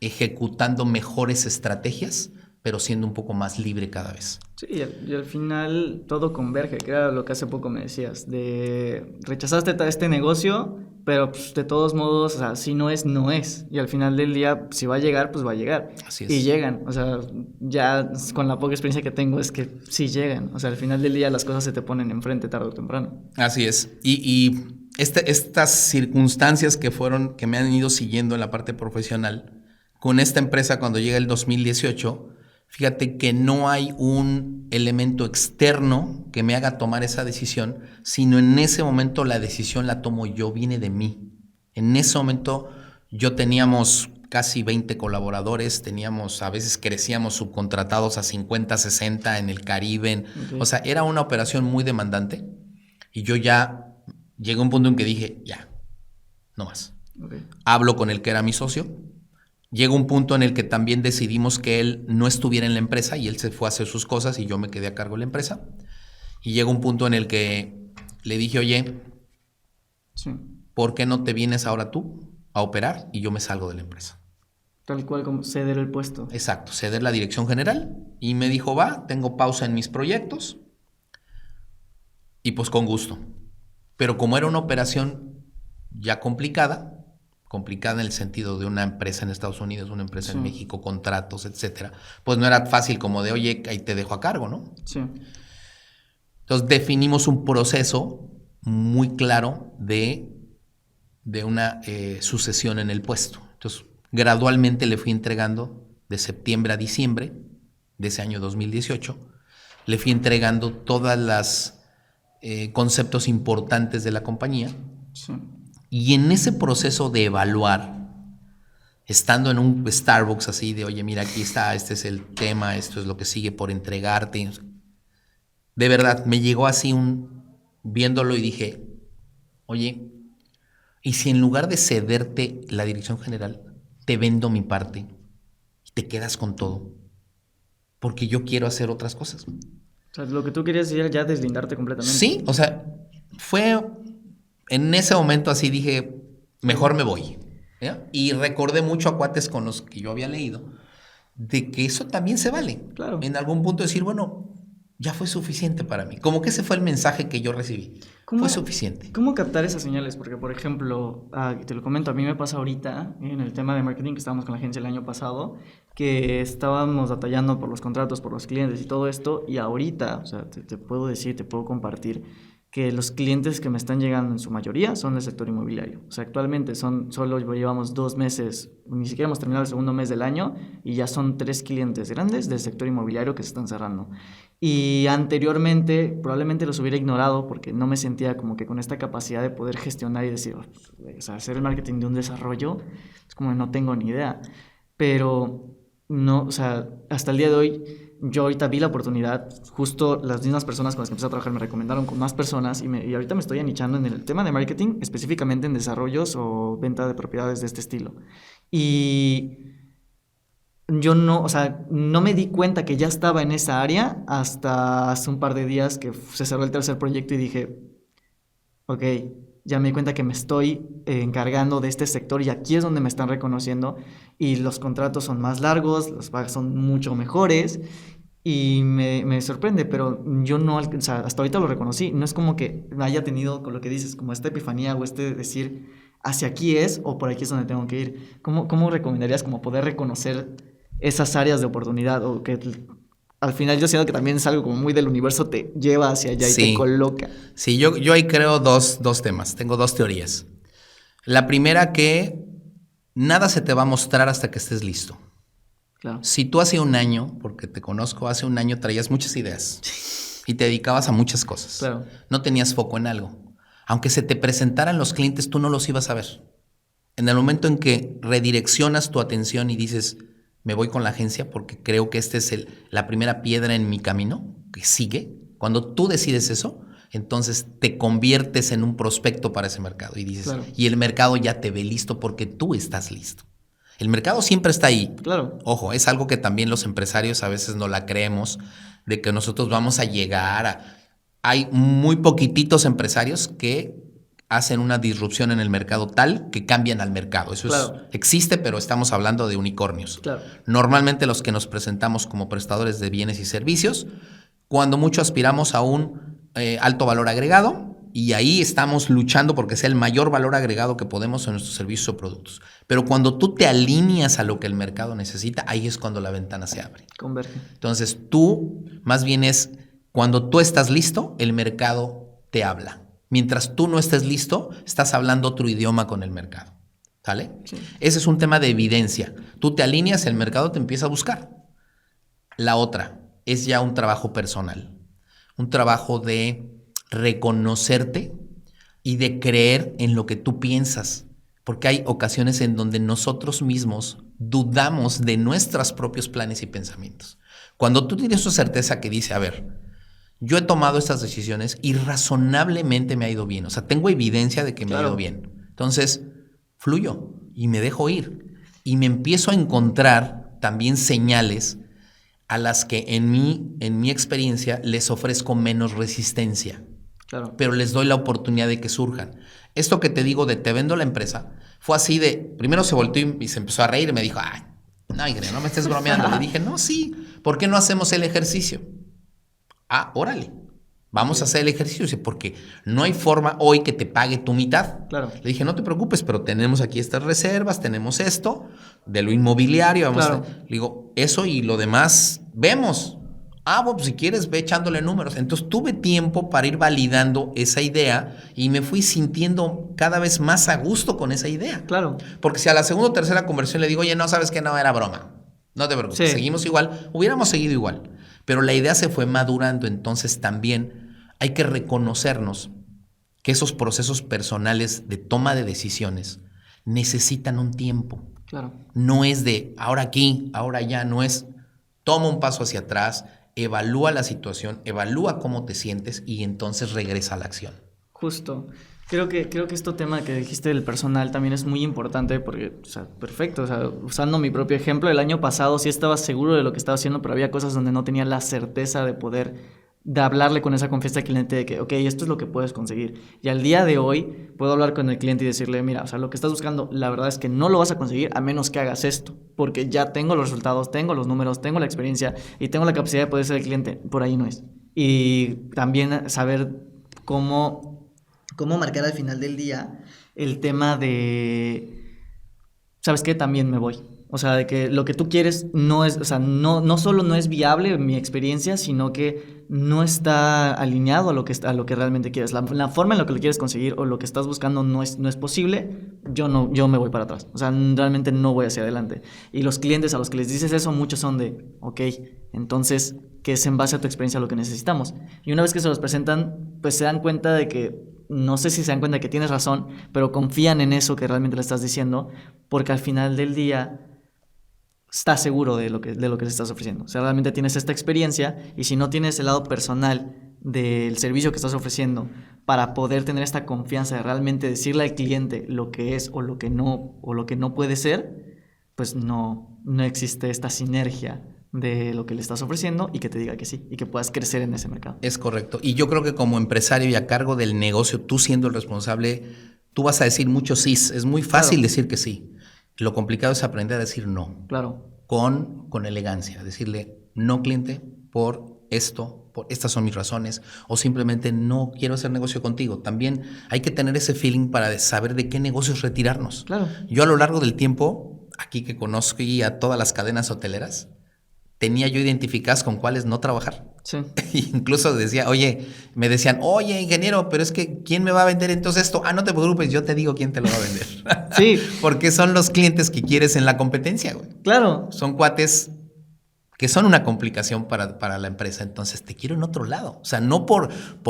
ejecutando mejores estrategias, pero siendo un poco más libre cada vez. Sí, y al final todo converge, que era lo que hace poco me decías, de rechazaste este negocio, pero pues, de todos modos, o sea, si no es, no es. Y al final del día, si va a llegar, pues va a llegar. Así es. Y llegan, o sea, ya con la poca experiencia que tengo es que sí llegan. O sea, al final del día las cosas se te ponen enfrente tarde o temprano. Así es. Y estas circunstancias que me han ido siguiendo en la parte profesional, con esta empresa cuando llega el 2018... Fíjate que no hay un elemento externo que me haga tomar esa decisión, sino en ese momento la decisión la tomo yo, viene de mí. En ese momento yo teníamos casi 20 colaboradores, a veces crecíamos subcontratados a 50, 60 en el Caribe. O sea, era una operación muy demandante y yo ya llegué a un punto en que dije, ya, no más. Hablo con el que era mi socio. Llega un punto en el que también decidimos que él no estuviera en la empresa y él se fue a hacer sus cosas y yo me quedé a cargo de la empresa. Y llega un punto en el que le dije, oye, ¿por qué no te vienes ahora tú a operar y yo me salgo de la empresa? Tal cual como ceder el puesto. Exacto, ceder la dirección general. Y me dijo, va, tengo pausa en mis proyectos. Y pues con gusto. Pero como era una operación ya complicada en el sentido de una empresa en Estados Unidos, una empresa en México, contratos, etcétera, pues no era fácil como de, oye, ahí te dejo a cargo, ¿no? Sí. Entonces definimos un proceso muy claro de una sucesión en el puesto. Entonces gradualmente le fui entregando de septiembre a diciembre de ese año 2018, le fui entregando todas las conceptos importantes de la compañía. Sí. Y en ese proceso de evaluar, estando en un Starbucks así de, oye, mira, aquí está, este es el tema, esto es lo que sigue por entregarte. De verdad, me llegó así viéndolo y dije, oye, ¿y si en lugar de cederte la dirección general, te vendo mi parte y te quedas con todo? Porque yo quiero hacer otras cosas. O sea, lo que tú querías era ya deslindarte completamente. Sí, o sea, en ese momento así dije, mejor me voy. ¿Ya? Y recordé mucho a cuates con los que yo había leído de que eso también se vale. Claro. En algún punto decir, bueno, ya fue suficiente para mí. Como que ese fue el mensaje que yo recibí. Fue suficiente. ¿Cómo captar esas señales? Porque, por ejemplo, te lo comento, a mí me pasa ahorita en el tema de marketing que estábamos con la agencia el año pasado, que estábamos batallando por los contratos, por los clientes y todo esto, y ahorita, o sea, te puedo decir, te puedo compartir que los clientes que me están llegando en su mayoría son del sector inmobiliario. O sea, actualmente solo llevamos 2 meses, ni siquiera hemos terminado el segundo mes del año y ya son 3 clientes grandes del sector inmobiliario que se están cerrando. Y anteriormente probablemente los hubiera ignorado porque no me sentía como que con esta capacidad de poder gestionar y decir, o sea, hacer el marketing de un desarrollo, es como no tengo ni idea. Pero no, o sea, hasta el día de hoy, yo ahorita vi la oportunidad, justo las mismas personas con las que empecé a trabajar me recomendaron con más personas y ahorita me estoy anichando en el tema de marketing, específicamente en desarrollos o venta de propiedades de este estilo. Y yo no, o sea, no me di cuenta que ya estaba en esa área hasta hace un par de días que se cerró el tercer proyecto y dije, ok, ya me di cuenta que me estoy encargando de este sector y aquí es donde me están reconociendo y los contratos son más largos, las pagas son mucho mejores y me sorprende, pero yo no, o sea, hasta ahorita lo reconocí, no es como que haya tenido, con lo que dices, como esta epifanía o este decir, hacia aquí es o por aquí es donde tengo que ir. ¿Cómo recomendarías como poder reconocer esas áreas de oportunidad o que al final yo siento que también es algo como muy del universo, te lleva hacia allá y te coloca? Sí, yo ahí creo dos temas, tengo 2 teorías. La primera, que nada se te va a mostrar hasta que estés listo. Claro. Si tú hace un año, porque te conozco, hace un año traías muchas ideas y te dedicabas a muchas cosas. Claro. No tenías foco en algo. Aunque se te presentaran los clientes, tú no los ibas a ver. En el momento en que redireccionas tu atención y dices, me voy con la agencia porque creo que esta es la primera piedra en mi camino que sigue. Cuando tú decides eso, entonces te conviertes en un prospecto para ese mercado y dices, claro. Y el mercado ya te ve listo porque tú estás listo. El mercado siempre está ahí. Claro. Ojo, es algo que también los empresarios a veces no la creemos, de que nosotros vamos a llegar a... Hay muy poquititos empresarios que hacen una disrupción en el mercado tal que cambian al mercado. Eso claro. Existe, pero estamos hablando de unicornios. Claro. Normalmente los que nos presentamos como prestadores de bienes y servicios, cuando mucho aspiramos a un alto valor agregado y ahí estamos luchando porque sea el mayor valor agregado que podemos en nuestros servicios o productos. Pero cuando tú te alineas a lo que el mercado necesita, ahí es cuando la ventana se abre. Converge. Entonces tú, más bien es, cuando tú estás listo, el mercado te habla. Mientras tú no estés listo, estás hablando otro idioma con el mercado. ¿Sale? Sí. Ese es un tema de evidencia. Tú te alineas, el mercado te empieza a buscar. La otra es ya un trabajo personal. Un trabajo de reconocerte y de creer en lo que tú piensas. Porque hay ocasiones en donde nosotros mismos dudamos de nuestros propios planes y pensamientos. Cuando tú tienes tu certeza que dice, a ver, yo he tomado estas decisiones y razonablemente me ha ido bien. O sea, tengo evidencia de que me ha ido bien. Entonces, fluyo y me dejo ir. Y me empiezo a encontrar también señales a las que en mi experiencia les ofrezco menos resistencia. Claro. Pero les doy la oportunidad de que surjan. Esto que te digo de te vendo la empresa, fue así de, primero se volteó y se empezó a reír y me dijo, ay, no me estés bromeando. Le dije, no, sí, ¿por qué no hacemos el ejercicio? Ah, órale, vamos a hacer el ejercicio, porque no hay forma hoy que te pague tu mitad. Claro. Le dije, no te preocupes, pero tenemos aquí estas reservas, tenemos esto, de lo inmobiliario, vamos claro. Le digo, eso y lo demás, vemos. Ah, bueno, pues si quieres, ve echándole números. Entonces tuve tiempo para ir validando esa idea y me fui sintiendo cada vez más a gusto con esa idea. Claro. Porque si a la segunda o tercera conversión le digo, oye, no, sabes que no, era broma. No te preocupes, sí. Seguimos igual, hubiéramos seguido igual. Pero la idea se fue madurando, entonces también hay que reconocernos que esos procesos personales de toma de decisiones necesitan un tiempo. Claro. No es de ahora aquí, ahora allá, no es toma un paso hacia atrás, evalúa la situación, evalúa cómo te sientes y entonces regresa a la acción. Justo. Creo que este tema que dijiste del personal también es muy importante porque, o sea, perfecto, o sea, usando mi propio ejemplo, el año pasado sí estaba seguro de lo que estaba haciendo, pero había cosas donde no tenía la certeza de poder, de hablarle con esa confianza al cliente de que, ok, esto es lo que puedes conseguir. Y al día de hoy puedo hablar con el cliente y decirle, mira, o sea, lo que estás buscando, la verdad es que no lo vas a conseguir a menos que hagas esto, porque ya tengo los resultados, tengo los números, tengo la experiencia y tengo la capacidad de poder ser el cliente. Por ahí no es. y también saber cómo marcar al final del día el tema de, ¿sabes qué? También me voy. O sea, de que lo que tú quieres no es, o sea, no solo no es viable en mi experiencia, sino que no está alineado a lo que realmente quieres. La forma en la que lo quieres conseguir o lo que estás buscando no es posible, yo me voy para atrás. O sea, realmente no voy hacia adelante. Y los clientes a los que les dices eso, muchos son de, ok, entonces, ¿qué es en base a tu experiencia lo que necesitamos? Y una vez que se los presentan, pues se dan cuenta de que, no sé si se dan cuenta de que tienes razón, pero confían en eso que realmente le estás diciendo, porque al final del día estás seguro de lo que le estás ofreciendo. O sea, realmente tienes esta experiencia, y si no tienes el lado personal del servicio que estás ofreciendo para poder tener esta confianza de realmente decirle al cliente lo que es o lo que no puede ser, pues no existe esta sinergia de lo que le estás ofreciendo y que te diga que sí y que puedas crecer en ese mercado. Es correcto. Y yo creo que como empresario y a cargo del negocio, tú siendo el responsable, tú vas a decir muchos sís. Es muy fácil decir que sí. Lo complicado es aprender a decir no. Claro. Con elegancia. Decirle, no, cliente, por esto, por estas son mis razones, o simplemente no quiero hacer negocio contigo. También hay que tener ese feeling para saber de qué negocios retirarnos. Claro. Yo a lo largo del tiempo, aquí que conozco a todas las cadenas hoteleras, tenía yo identificadas con cuáles no trabajar. Sí. Incluso me decían, oye, ingeniero, pero es que ¿quién me va a vender entonces esto? No te preocupes, yo te digo quién te lo va a vender. Sí. Porque son los clientes que quieres en la competencia, güey. Claro. Son cuates que son una complicación para la empresa. Entonces, te quiero en otro lado. O sea, no por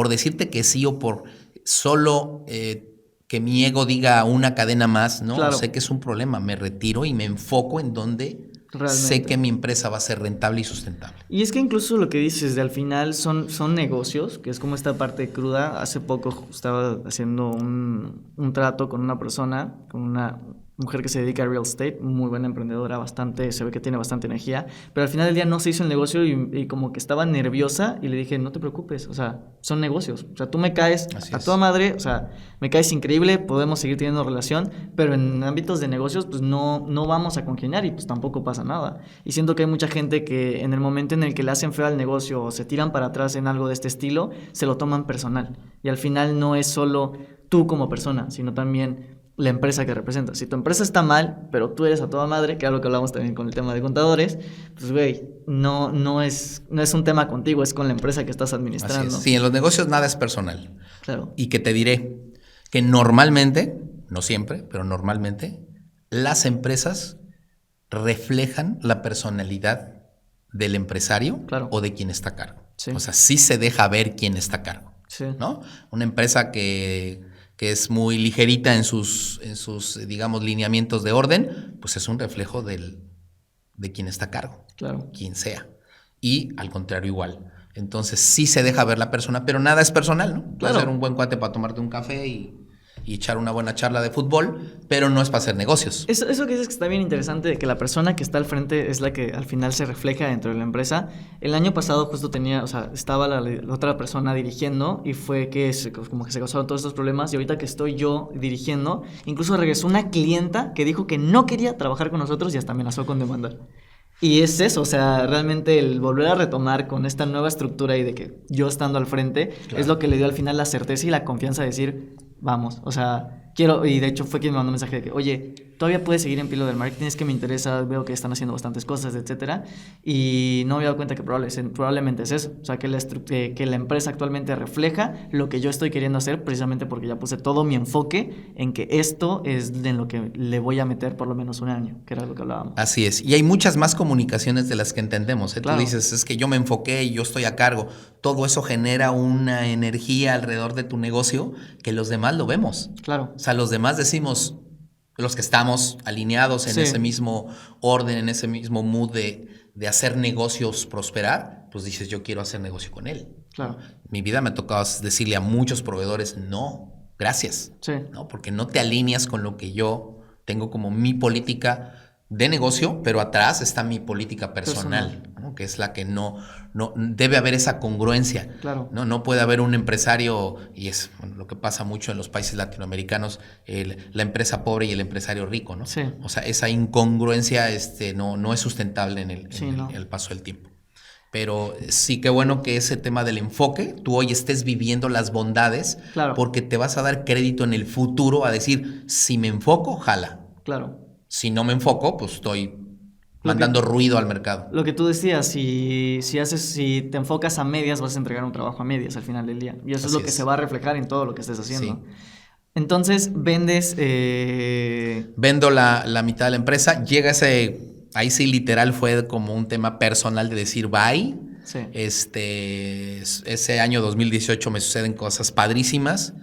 decirte que sí o por solo que mi ego diga una cadena más, ¿no? Claro. Sé que es un problema. Me retiro y me enfoco en donde realmente sé que mi empresa va a ser rentable y sustentable. Y es que incluso lo que dices de al final son negocios, que es como esta parte cruda. Hace poco estaba haciendo un trato con una persona, con una mujer que se dedica a real estate, muy buena emprendedora, se ve que tiene bastante energía, pero al final del día no se hizo el negocio y como que estaba nerviosa, y le dije, no te preocupes, o sea, son negocios, o sea, tú me caes a toda madre, o sea, me caes increíble, podemos seguir teniendo relación, pero en ámbitos de negocios pues no vamos a congeniar y pues tampoco pasa nada. Y siento que hay mucha gente que en el momento en el que le hacen feo al negocio o se tiran para atrás en algo de este estilo, se lo toman personal, y al final no es solo tú como persona, sino también la empresa que representas. Si tu empresa está mal, pero tú eres a toda madre, que es lo que hablamos también con el tema de contadores, pues güey, no es un tema contigo, es con la empresa que estás administrando. Así es. Sí, en los negocios nada es personal. Claro. Y que te diré que normalmente, no siempre, pero normalmente, las empresas reflejan la personalidad del empresario, claro, o de quien está a cargo. Sí. O sea, sí se deja ver quién está a cargo. Sí. ¿No? Una empresa que es muy ligerita en sus digamos, lineamientos de orden, pues es un reflejo de quien está a cargo, claro, quien sea. Y al contrario igual. Entonces sí se deja ver la persona, pero nada es personal, ¿no? Puede claro ser un buen cuate para tomarte un café y echar una buena charla de fútbol, pero no es para hacer negocios. Eso que dices que está bien interesante, de que la persona que está al frente es la que al final se refleja dentro de la empresa. El año pasado justo estaba la otra persona dirigiendo, y fue que como que se causaron todos estos problemas, y ahorita que estoy yo dirigiendo, incluso regresó una clienta que dijo que no quería trabajar con nosotros y hasta amenazó con demandar. Y es eso, o sea, realmente el volver a retomar con esta nueva estructura y de que yo estando al frente, claro, es lo que le dio al final la certeza y la confianza de decir, vamos, o sea, quiero, y de hecho fue quien me mandó un mensaje de que, oye, todavía puedes seguir en Pilo del Marketing, es que me interesa, veo que están haciendo bastantes cosas, etcétera, y no me he dado cuenta que probablemente es eso, o sea, que la empresa actualmente refleja lo que yo estoy queriendo hacer, precisamente porque ya puse todo mi enfoque en que esto es en lo que le voy a meter por lo menos un año, que era lo que hablábamos. Así es, y hay muchas más comunicaciones de las que entendemos, ¿eh? Claro. Tú dices, es que yo me enfoqué y yo estoy a cargo, todo eso genera una energía alrededor de tu negocio que los demás lo vemos. Claro. O sea, los demás decimos, los que estamos alineados en ese mismo orden, en ese mismo mood de hacer negocios prosperar, pues dices, yo quiero hacer negocio con él. Claro. Mi vida me ha tocado decirle a muchos proveedores, no, gracias. Sí. ¿No? Porque no te alineas con lo que yo tengo como mi política de negocio, pero atrás está mi política personal. ¿No? Que es la que no debe haber esa congruencia. Claro. No puede haber un empresario, y es lo que pasa mucho en los países latinoamericanos, la empresa pobre y el empresario rico, ¿no? Sí. O sea, esa incongruencia no es sustentable en el paso del tiempo. Pero sí, qué bueno que ese tema del enfoque, tú hoy estés viviendo las bondades, Claro. porque te vas a dar crédito en el futuro a decir, si me enfoco, jala. Claro. Si no me enfoco, pues estoy Lo mandando que, ruido al mercado. lo que tú decías, si te enfocas a medias, vas a entregar un trabajo a medias al final del día. Y eso es Así lo que se va a reflejar en todo lo que estés haciendo. Sí. Entonces, vendes... Vendo la mitad de la empresa, llega ahí sí literal fue como un tema personal de decir bye. Sí. Ese año 2018 me suceden cosas padrísimas.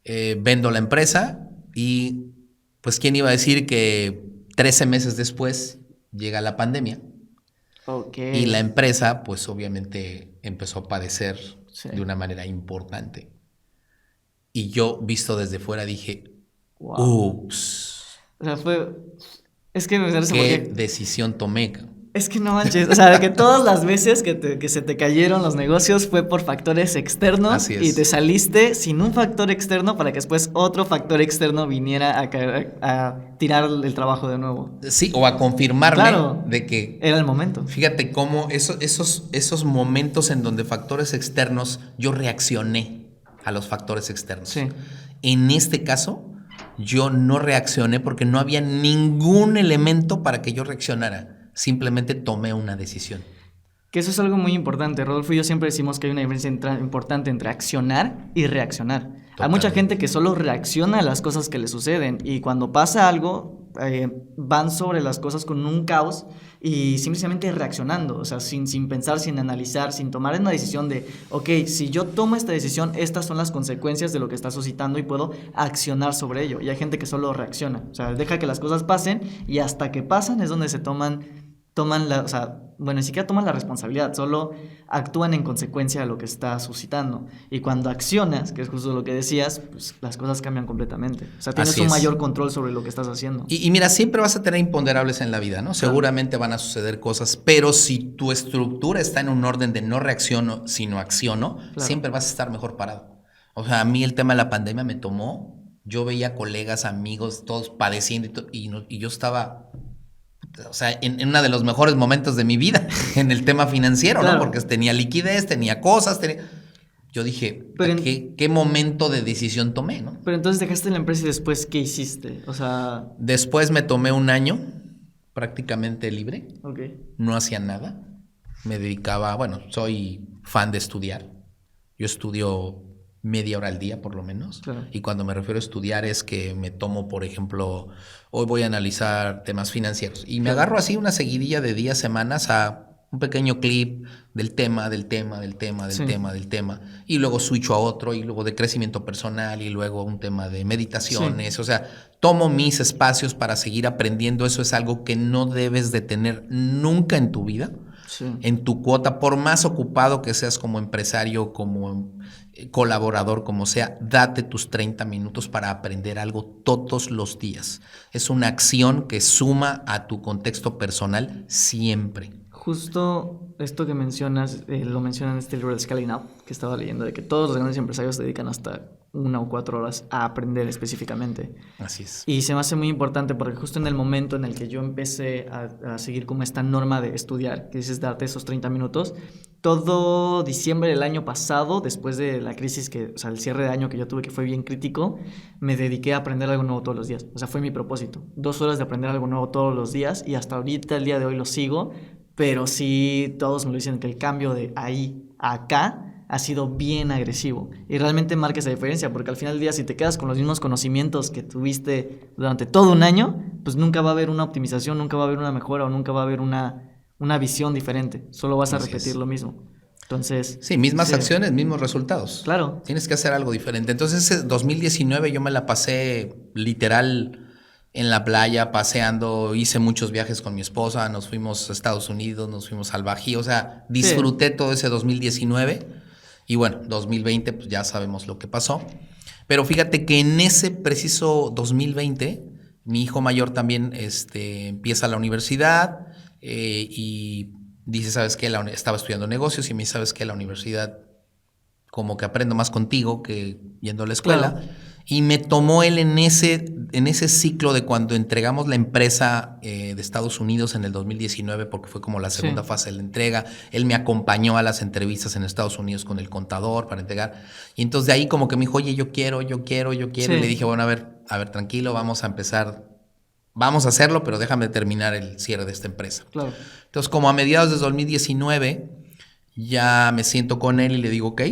Vendo la empresa y pues quién iba a decir que 13 meses después llega la pandemia. Ok. Y la empresa pues obviamente empezó a padecer Sí. de una manera importante. Y yo visto desde fuera dije, Wow. ups, O sea, es que me parece ¿qué porque... decisión tomé? Es que no manches, o sea, de que todas las veces que se te cayeron los negocios fue por factores externos. Así es. Y te saliste sin un factor externo para que después otro factor externo viniera a tirar el trabajo de nuevo. Sí, o a confirmarme Claro, de que, era el momento. fíjate cómo esos momentos en donde factores externos, yo reaccioné a los factores externos. Sí. En este caso, yo no reaccioné porque no había ningún elemento para que yo reaccionara. Simplemente tomé una decisión. Que eso es algo muy importante. Rodolfo y yo siempre decimos que hay una diferencia importante entre accionar y reaccionar. Totalmente. Hay mucha gente que solo reacciona a las cosas que le suceden y cuando pasa algo van sobre las cosas con un caos y simplemente reaccionando, o sea, sin pensar, sin analizar, sin tomar una decisión de, ok, si yo tomo esta decisión, estas son las consecuencias de lo que está suscitando y puedo accionar sobre ello. Y hay gente que solo reacciona, o sea, deja que las cosas pasen y hasta que pasan es donde se toman o sea, bueno, ni siquiera toman la responsabilidad, solo actúan en consecuencia de lo que está suscitando. Y cuando accionas, que es justo lo que decías, pues las cosas cambian completamente. O sea, tienes un mayor control sobre lo que estás haciendo. Y mira, siempre vas a tener imponderables en la vida, ¿no? Claro. Seguramente van a suceder cosas, pero si tu estructura está en un orden de no reacciono, sino acciono, claro, siempre vas a estar mejor parado. O sea, a mí el tema de la pandemia me tomó, yo veía colegas, amigos, todos padeciendo y yo estaba... O sea, en uno de los mejores momentos de mi vida, en el tema financiero, claro, ¿no? Porque tenía liquidez, tenía cosas, Yo dije, ¿qué momento de decisión tomé, no? Pero entonces dejaste la empresa y después, ¿qué hiciste? O sea... Después me tomé un año prácticamente libre. Okay. No hacía nada. Me dedicaba, bueno, soy fan de estudiar. Yo estudio media hora al día, por lo menos. Claro. Y cuando me refiero a estudiar es que me tomo, por ejemplo, hoy voy a analizar temas financieros. Y me agarro así una seguidilla de días, semanas a un pequeño clip del tema. Y luego switcho a otro, y luego de crecimiento personal, y luego un tema de meditaciones. Sí. O sea, tomo mis espacios para seguir aprendiendo. Eso es algo que no debes de tener nunca en tu vida. Sí. En tu cuota, por más ocupado que seas como empresario, como colaborador, como sea, date tus 30 minutos para aprender algo todos los días. Es una acción que suma a tu contexto personal siempre. Justo esto que mencionas, lo mencionan en este libro de Scaling Up, que estaba leyendo, de que todos los grandes empresarios se dedican hasta 1 o 4 horas a aprender específicamente. Así es. Y se me hace muy importante porque justo en el momento en el que yo empecé a seguir como esta norma de estudiar, que dices darte esos 30 minutos, todo diciembre del año pasado, después de la crisis, o sea, el cierre de año que yo tuve, que fue bien crítico, me dediqué a aprender algo nuevo todos los días. O sea, fue mi propósito. 2 horas de aprender algo nuevo todos los días y hasta ahorita, el día de hoy, lo sigo. Pero sí, todos me lo dicen que el cambio de ahí a acá ha sido bien agresivo. Y realmente marca esa diferencia, porque al final del día, si te quedas con los mismos conocimientos que tuviste durante todo un año, pues nunca va a haber una optimización, nunca va a haber una mejora o nunca va a haber una visión diferente. Solo vas a repetir lo mismo. Entonces... Sí, mismas acciones, mismos resultados. Claro. Tienes que hacer algo diferente. Entonces, ese 2019 yo me la pasé literal en la playa, paseando, hice muchos viajes con mi esposa, nos fuimos a Estados Unidos, nos fuimos al Bajío, o sea, disfruté todo ese 2019 y bueno, 2020 pues ya sabemos lo que pasó, pero fíjate que en ese preciso 2020 mi hijo mayor también empieza la universidad y dice, ¿sabes qué? Estaba estudiando negocios y me dice, ¿sabes qué? La universidad como que aprendo más contigo que yendo a la escuela. Claro. Y me tomó él en ese ciclo de cuando entregamos la empresa de Estados Unidos en el 2019, porque fue como la segunda fase de la entrega. Él me acompañó a las entrevistas en Estados Unidos con el contador para entregar. Y entonces de ahí como que me dijo, oye, yo quiero. Y le dije, bueno, a ver, tranquilo, vamos a empezar. Vamos a hacerlo, pero déjame terminar el cierre de esta empresa. Claro. Entonces, como a mediados de 2019, ya me siento con él y le digo, ok,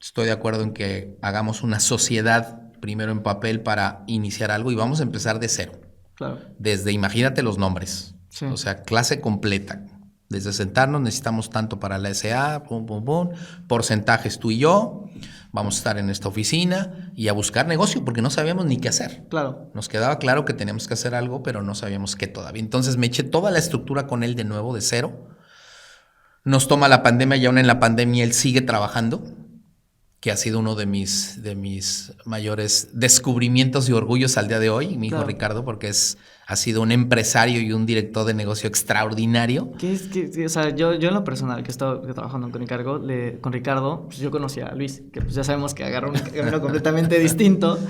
estoy de acuerdo en que hagamos una sociedad primero en papel para iniciar algo y vamos a empezar de cero. Claro. Desde, imagínate los nombres. Sí. O sea, clase completa. Desde sentarnos, necesitamos tanto para la SA, porcentajes tú y yo, vamos a estar en esta oficina y a buscar negocio porque no sabíamos ni qué hacer. Claro. Nos quedaba claro que teníamos que hacer algo, pero no sabíamos qué todavía. Entonces me eché toda la estructura con él de nuevo, de cero. Nos toma la pandemia y aún en la pandemia él sigue trabajando, que ha sido uno de mis mayores descubrimientos y orgullos al día de hoy, mi hijo Ricardo, porque ha sido un empresario y un director de negocio extraordinario. O sea, yo en lo personal, que he estado trabajando con Ricardo, pues yo conocía a Luis, que pues ya sabemos que agarró un camino completamente distinto,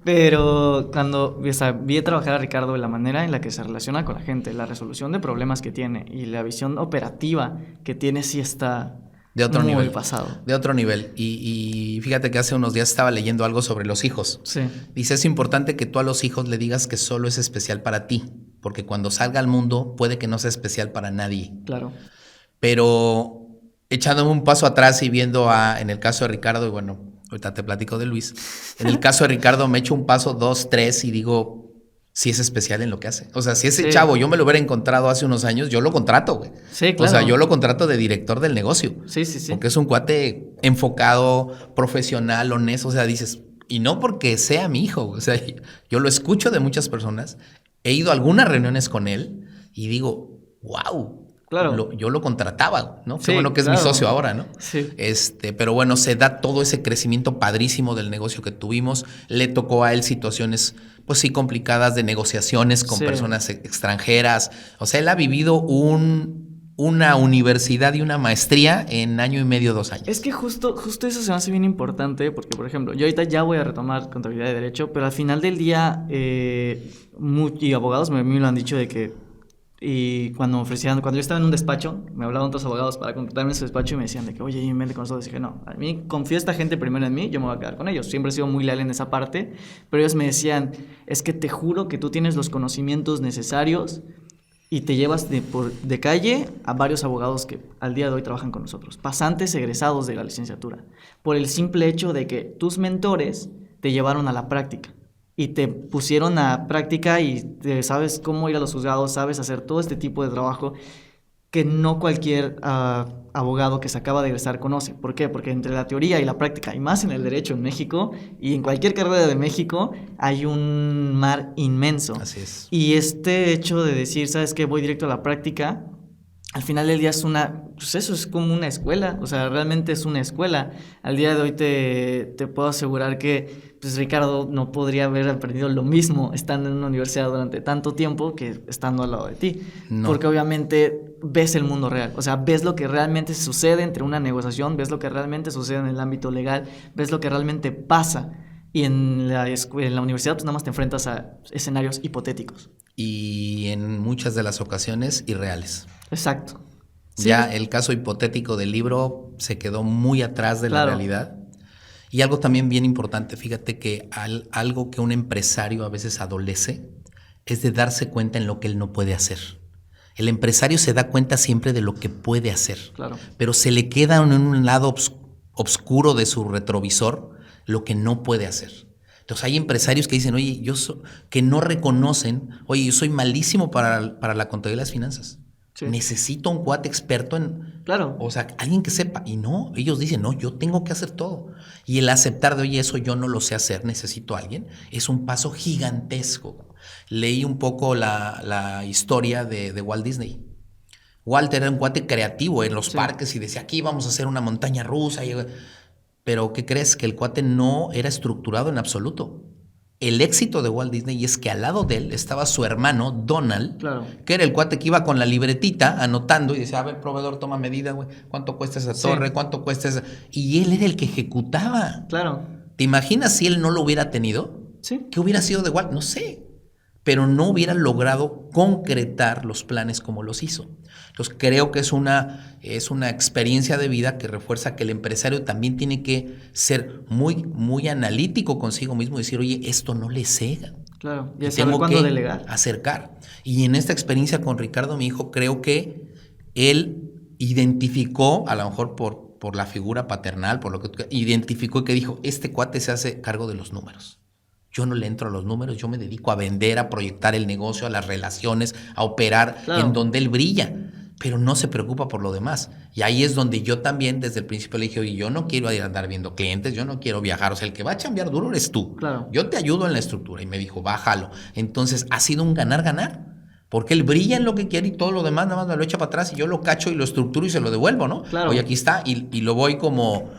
pero cuando vi trabajar a Ricardo de la manera en la que se relaciona con la gente, la resolución de problemas que tiene y la visión operativa que tiene, sí está... De otro muy nivel. pasado. De otro nivel. Y fíjate que hace unos días estaba leyendo algo sobre los hijos. Sí. Dice, es importante que tú a los hijos le digas que solo es especial para ti, porque cuando salga al mundo puede que no sea especial para nadie. Claro. Pero echándome un paso atrás y viendo en el caso de Ricardo, y bueno, ahorita te platico de Luis, en el caso de Ricardo me echo un paso, 2, 3 y digo... Sí es especial en lo que hace. O sea, si ese chavo yo me lo hubiera encontrado hace unos años, yo lo contrato, güey. Sí, claro. O sea, yo lo contrato de director del negocio. Sí. Porque es un cuate enfocado, profesional, honesto. O sea, dices, y no porque sea mi hijo. O sea, yo lo escucho de muchas personas. He ido a algunas reuniones con él y digo, wow. Claro. Yo lo contrataba, ¿no? Sí, Qué bueno que es mi socio ahora, ¿no? Sí. Pero bueno, se da todo ese crecimiento padrísimo del negocio que tuvimos. Le tocó a él situaciones, pues sí, complicadas de negociaciones con personas extranjeras. O sea, él ha vivido una universidad y una maestría en año y medio, 2 años. Es que justo eso se me hace bien importante porque, por ejemplo, yo ahorita ya voy a retomar contabilidad y derecho, pero al final del día, y abogados me lo han dicho de que, y cuando yo estaba en un despacho, me hablaban otros abogados para contratarme en su despacho y me decían de que, oye, vente con nosotros. Y dije, no, a mí confía esta gente primero en mí, yo me voy a quedar con ellos. Siempre he sido muy leal en esa parte, pero ellos me decían, es que te juro que tú tienes los conocimientos necesarios y te llevas de calle a varios abogados que al día de hoy trabajan con nosotros, pasantes egresados de la licenciatura, por el simple hecho de que tus mentores te llevaron a la práctica. Y te pusieron a práctica y sabes cómo ir a los juzgados, sabes hacer todo este tipo de trabajo que no cualquier abogado que se acaba de egresar conoce. ¿Por qué? Porque entre la teoría y la práctica, y más en el derecho en México, y en cualquier carrera de México, hay un mar inmenso. Así es. Y este hecho de decir, ¿sabes qué? Voy directo a la práctica, al final del día pues eso es como una escuela, o sea, realmente es una escuela. Al día de hoy te puedo asegurar que pues Ricardo no podría haber aprendido lo mismo estando en una universidad durante tanto tiempo que estando al lado de ti. No. Porque obviamente ves el mundo real, o sea, ves lo que realmente sucede entre una negociación, ves lo que realmente sucede en el ámbito legal, ves lo que realmente pasa. Y en la universidad pues nada más te enfrentas a escenarios hipotéticos. Y en muchas de las ocasiones irreales. Exacto. Sí. Ya el caso hipotético del libro se quedó muy atrás de la realidad. Y algo también bien importante, fíjate que algo que un empresario a veces adolece es de darse cuenta en lo que él no puede hacer. El empresario se da cuenta siempre de lo que puede hacer, pero se le queda en un lado oscuro de su retrovisor lo que no puede hacer. Entonces hay empresarios que dicen, oye, que no reconocen, oye, yo soy malísimo para la contabilidad y las finanzas. Sí. Necesito un cuate experto en... Claro. O sea, alguien que sepa. Y no, ellos dicen, no, yo tengo que hacer todo. Y el aceptar de, oye, eso yo no lo sé hacer, necesito a alguien, es un paso gigantesco. Leí un poco la historia de Walt Disney. Walt era un cuate creativo en los parques y decía, aquí vamos a hacer una montaña rusa. Pero, ¿qué crees? Que el cuate no era estructurado en absoluto. El éxito de Walt Disney es que al lado de él estaba su hermano Donald, que era el cuate que iba con la libretita anotando y decía, a ver, proveedor, toma medida, güey, ¿cuánto cuesta esa torre? ¿Cuánto cuesta esa? Y él era el que ejecutaba. Claro. ¿Te imaginas si él no lo hubiera tenido? Sí. ¿Qué hubiera sido de igual? No sé. Pero no hubiera logrado concretar los planes como los hizo. Entonces creo que es una experiencia de vida que refuerza que el empresario también tiene que ser muy, muy analítico consigo mismo y decir, oye, esto no le sé. Claro, y tengo saber cuándo que delegar. acercar. Y en esta experiencia con Ricardo, mi hijo, creo que él identificó, a lo mejor por la figura paternal, por lo que identificó que dijo, este cuate se hace cargo de los números. Yo no le entro a los números, yo me dedico a vender, a proyectar el negocio, a las relaciones, a operar en donde él brilla, pero no se preocupa por lo demás. Y ahí es donde yo también desde el principio le dije, oye, yo no quiero ir a andar viendo clientes, yo no quiero viajar, o sea, el que va a chambear duro eres tú. Claro. Yo te ayudo en la estructura. Y me dijo, bájalo. Entonces ha sido un ganar-ganar. Porque él brilla en lo que quiere y todo lo demás nada más me lo echa para atrás y yo lo cacho y lo estructuro y se lo devuelvo, ¿no? Claro. Oye, aquí está y lo voy como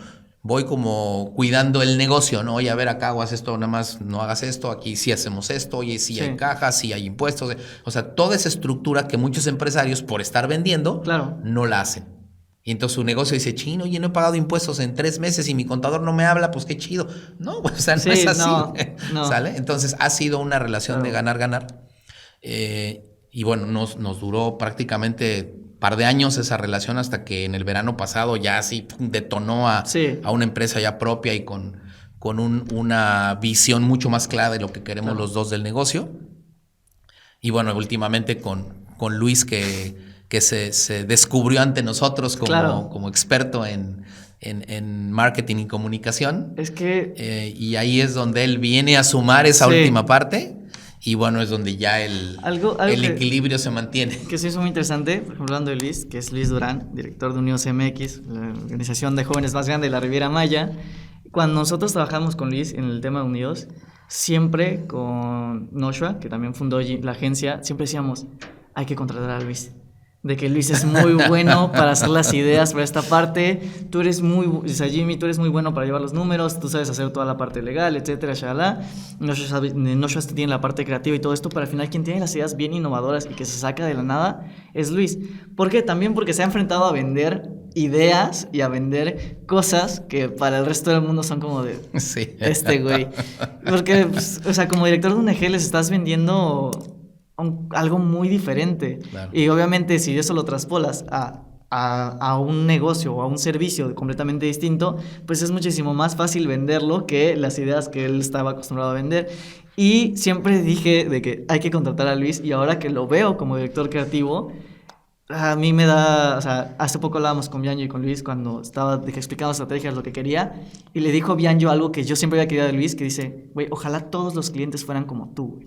cuidando el negocio, ¿no? Oye, a ver, acá hagas esto, nada más no hagas esto, aquí sí hacemos esto, oye, sí hay cajas, sí hay impuestos. O sea, toda esa estructura que muchos empresarios, por estar vendiendo, no la hacen. Y entonces su negocio dice, chino, oye, no he pagado impuestos en 3 meses y mi contador no me habla, pues qué chido. No, o sea, no es así. No. ¿Sale? Entonces ha sido una relación de ganar-ganar. Y bueno, nos duró prácticamente par de años esa relación hasta que en el verano pasado ya así detonó a una empresa ya propia y con una visión mucho más clara de lo que queremos los dos del negocio. Y bueno, últimamente con Luis que se descubrió ante nosotros como experto en marketing y comunicación. Es que... y ahí es donde él viene a sumar esa última parte. Y bueno, es donde ya el equilibrio se mantiene. Que sí es muy interesante, por ejemplo, hablando de Luis, que es Luis Durán, director de Unidos MX, la organización de jóvenes más grande de la Riviera Maya. Cuando nosotros trabajamos con Luis en el tema de Unidos, siempre con Noshua, que también fundó la agencia, siempre decíamos, hay que contratar a Luis. De que Luis es muy bueno para hacer las ideas para esta parte, tú eres Jimmy, tú eres muy bueno para llevar los números, tú sabes hacer toda la parte legal, etcétera, shalala. Noshua tiene la parte creativa y todo esto, pero al final quien tiene las ideas bien innovadoras y que se saca de la nada es Luis. ¿Por qué? También porque se ha enfrentado a vender ideas y a vender cosas que para el resto del mundo son como de este güey. Porque, pues, o sea, como director de un EG les estás vendiendo algo muy diferente. Claro. Y obviamente si eso lo traspolas a un negocio o a un servicio completamente distinto, pues es muchísimo más fácil venderlo que las ideas que él estaba acostumbrado a vender. Y siempre dije de que hay que contratar a Luis, y ahora que lo veo como director creativo, a mí me da, o sea, hace poco hablábamos con Bianjo y con Luis cuando estaba explicando estrategias, lo que quería, y le dijo Bianjo algo que yo siempre había querido de Luis, que dice, güey, ojalá todos los clientes fueran como tú, güey.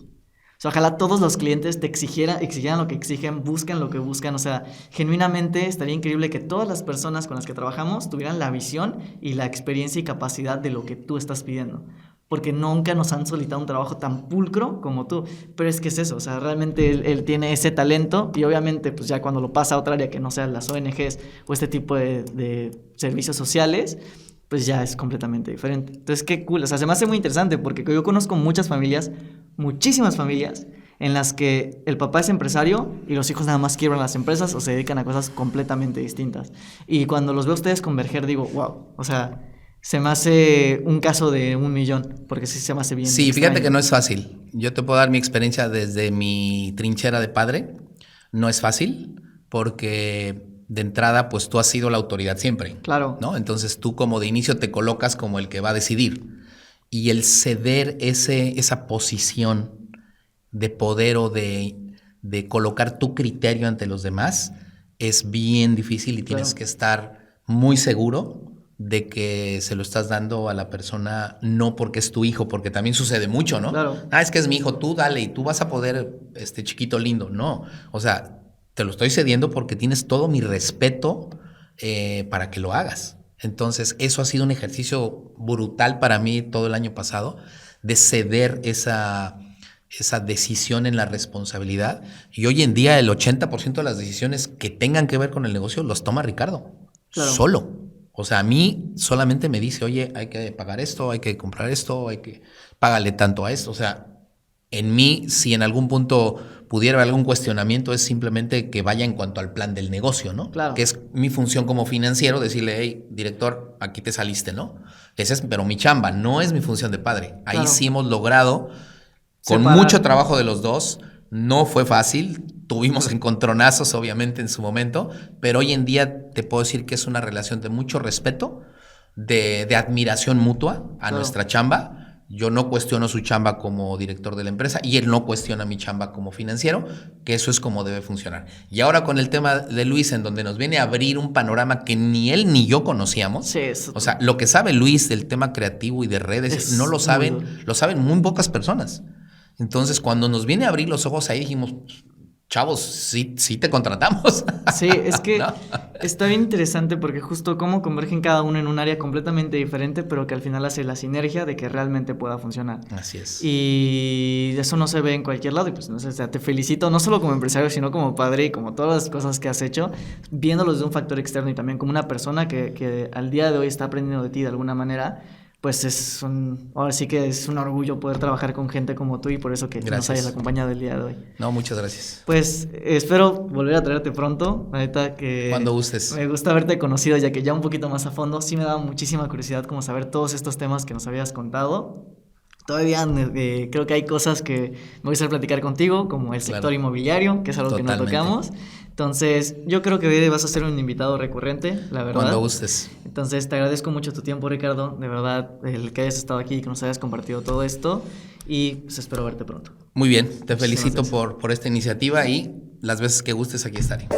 O sea, ojalá todos los clientes te exigieran lo que exigen, buscan lo que buscan. O sea, genuinamente estaría increíble que todas las personas con las que trabajamos tuvieran la visión y la experiencia y capacidad de lo que tú estás pidiendo. Porque nunca nos han solicitado un trabajo tan pulcro como tú. Pero es que es eso, o sea, realmente él tiene ese talento, y obviamente pues ya cuando lo pasa a otra área que no sean las ONGs o este tipo de servicios sociales, pues ya es completamente diferente. Entonces, qué cool. O sea, se me hace muy interesante porque yo conozco muchísimas familias, en las que el papá es empresario y los hijos nada más quiebran las empresas o se dedican a cosas completamente distintas. Y cuando los veo a ustedes converger, digo, wow, o sea, se me hace un caso de 1,000,000, porque sí se me hace bien. Sí, extraño. Fíjate que no es fácil. Yo te puedo dar mi experiencia desde mi trinchera de padre. No es fácil porque de entrada, pues tú has sido la autoridad siempre. Claro. ¿No? Entonces tú como de inicio te colocas como el que va a decidir. Y el ceder esa posición de poder o de colocar tu criterio ante los demás es bien difícil y tienes que estar muy seguro de que se lo estás dando a la persona no porque es tu hijo, porque también sucede mucho, ¿no? Claro. Es que es mi hijo, tú dale y tú vas a poder, chiquito lindo. No, o sea, te lo estoy cediendo porque tienes todo mi respeto para que lo hagas. Entonces, eso ha sido un ejercicio brutal para mí todo el año pasado, de ceder esa decisión en la responsabilidad. Y hoy en día el 80% de las decisiones que tengan que ver con el negocio los toma Ricardo. Claro. Solo. O sea, a mí solamente me dice, oye, hay que pagar esto, hay que comprar esto, hay que págale tanto a esto. O sea, en mí, si en algún punto pudiera haber algún cuestionamiento es simplemente que vaya en cuanto al plan del negocio, ¿no? Claro. Que es mi función como financiero, decirle, hey, director, aquí te saliste, ¿no? Esa es, pero mi chamba, no es mi función de padre. Ahí Claro. sí hemos logrado, con Separar. mucho trabajo de los dos, no fue fácil, tuvimos encontronazos obviamente en su momento, pero hoy en día te puedo decir que es una relación de mucho respeto, de admiración mutua a nuestra chamba. Yo no cuestiono su chamba como director de la empresa y él no cuestiona mi chamba como financiero, que eso es como debe funcionar. Y ahora con el tema de Luis, en donde nos viene a abrir un panorama que ni él ni yo conocíamos. Sí, eso. O sea, lo que sabe Luis del tema creativo y de redes, no lo saben, lo saben muy pocas personas. Entonces, cuando nos viene a abrir los ojos ahí, dijimos, chavos, sí te contratamos. Sí, es que ¿no? está bien interesante porque justo cómo convergen cada uno en un área completamente diferente, pero que al final hace la sinergia de que realmente pueda funcionar. Así es. Y eso no se ve en cualquier lado y pues no sé, o sea, te felicito no solo como empresario, sino como padre y como todas las cosas que has hecho, viéndolo desde un factor externo y también como una persona que al día de hoy está aprendiendo de ti de alguna manera. Pues ahora sí que es un orgullo poder trabajar con gente como tú y por eso que nos hayas acompañado el día de hoy. No, muchas gracias. Pues espero volver a traerte pronto, ahorita que... Cuando gustes. Me gusta haberte conocido ya que ya un poquito más a fondo, sí me daba muchísima curiosidad como saber todos estos temas que nos habías contado. Todavía creo que hay cosas que me gustaría platicar contigo, como el sector inmobiliario, que es algo que no tocamos. Entonces, yo creo que vas a ser un invitado recurrente, la verdad. Cuando gustes. Entonces, te agradezco mucho tu tiempo, Ricardo. De verdad, el que hayas estado aquí y que nos hayas compartido todo esto. Y pues espero verte pronto. Muy bien, te felicito por esta iniciativa y las veces que gustes aquí estaré.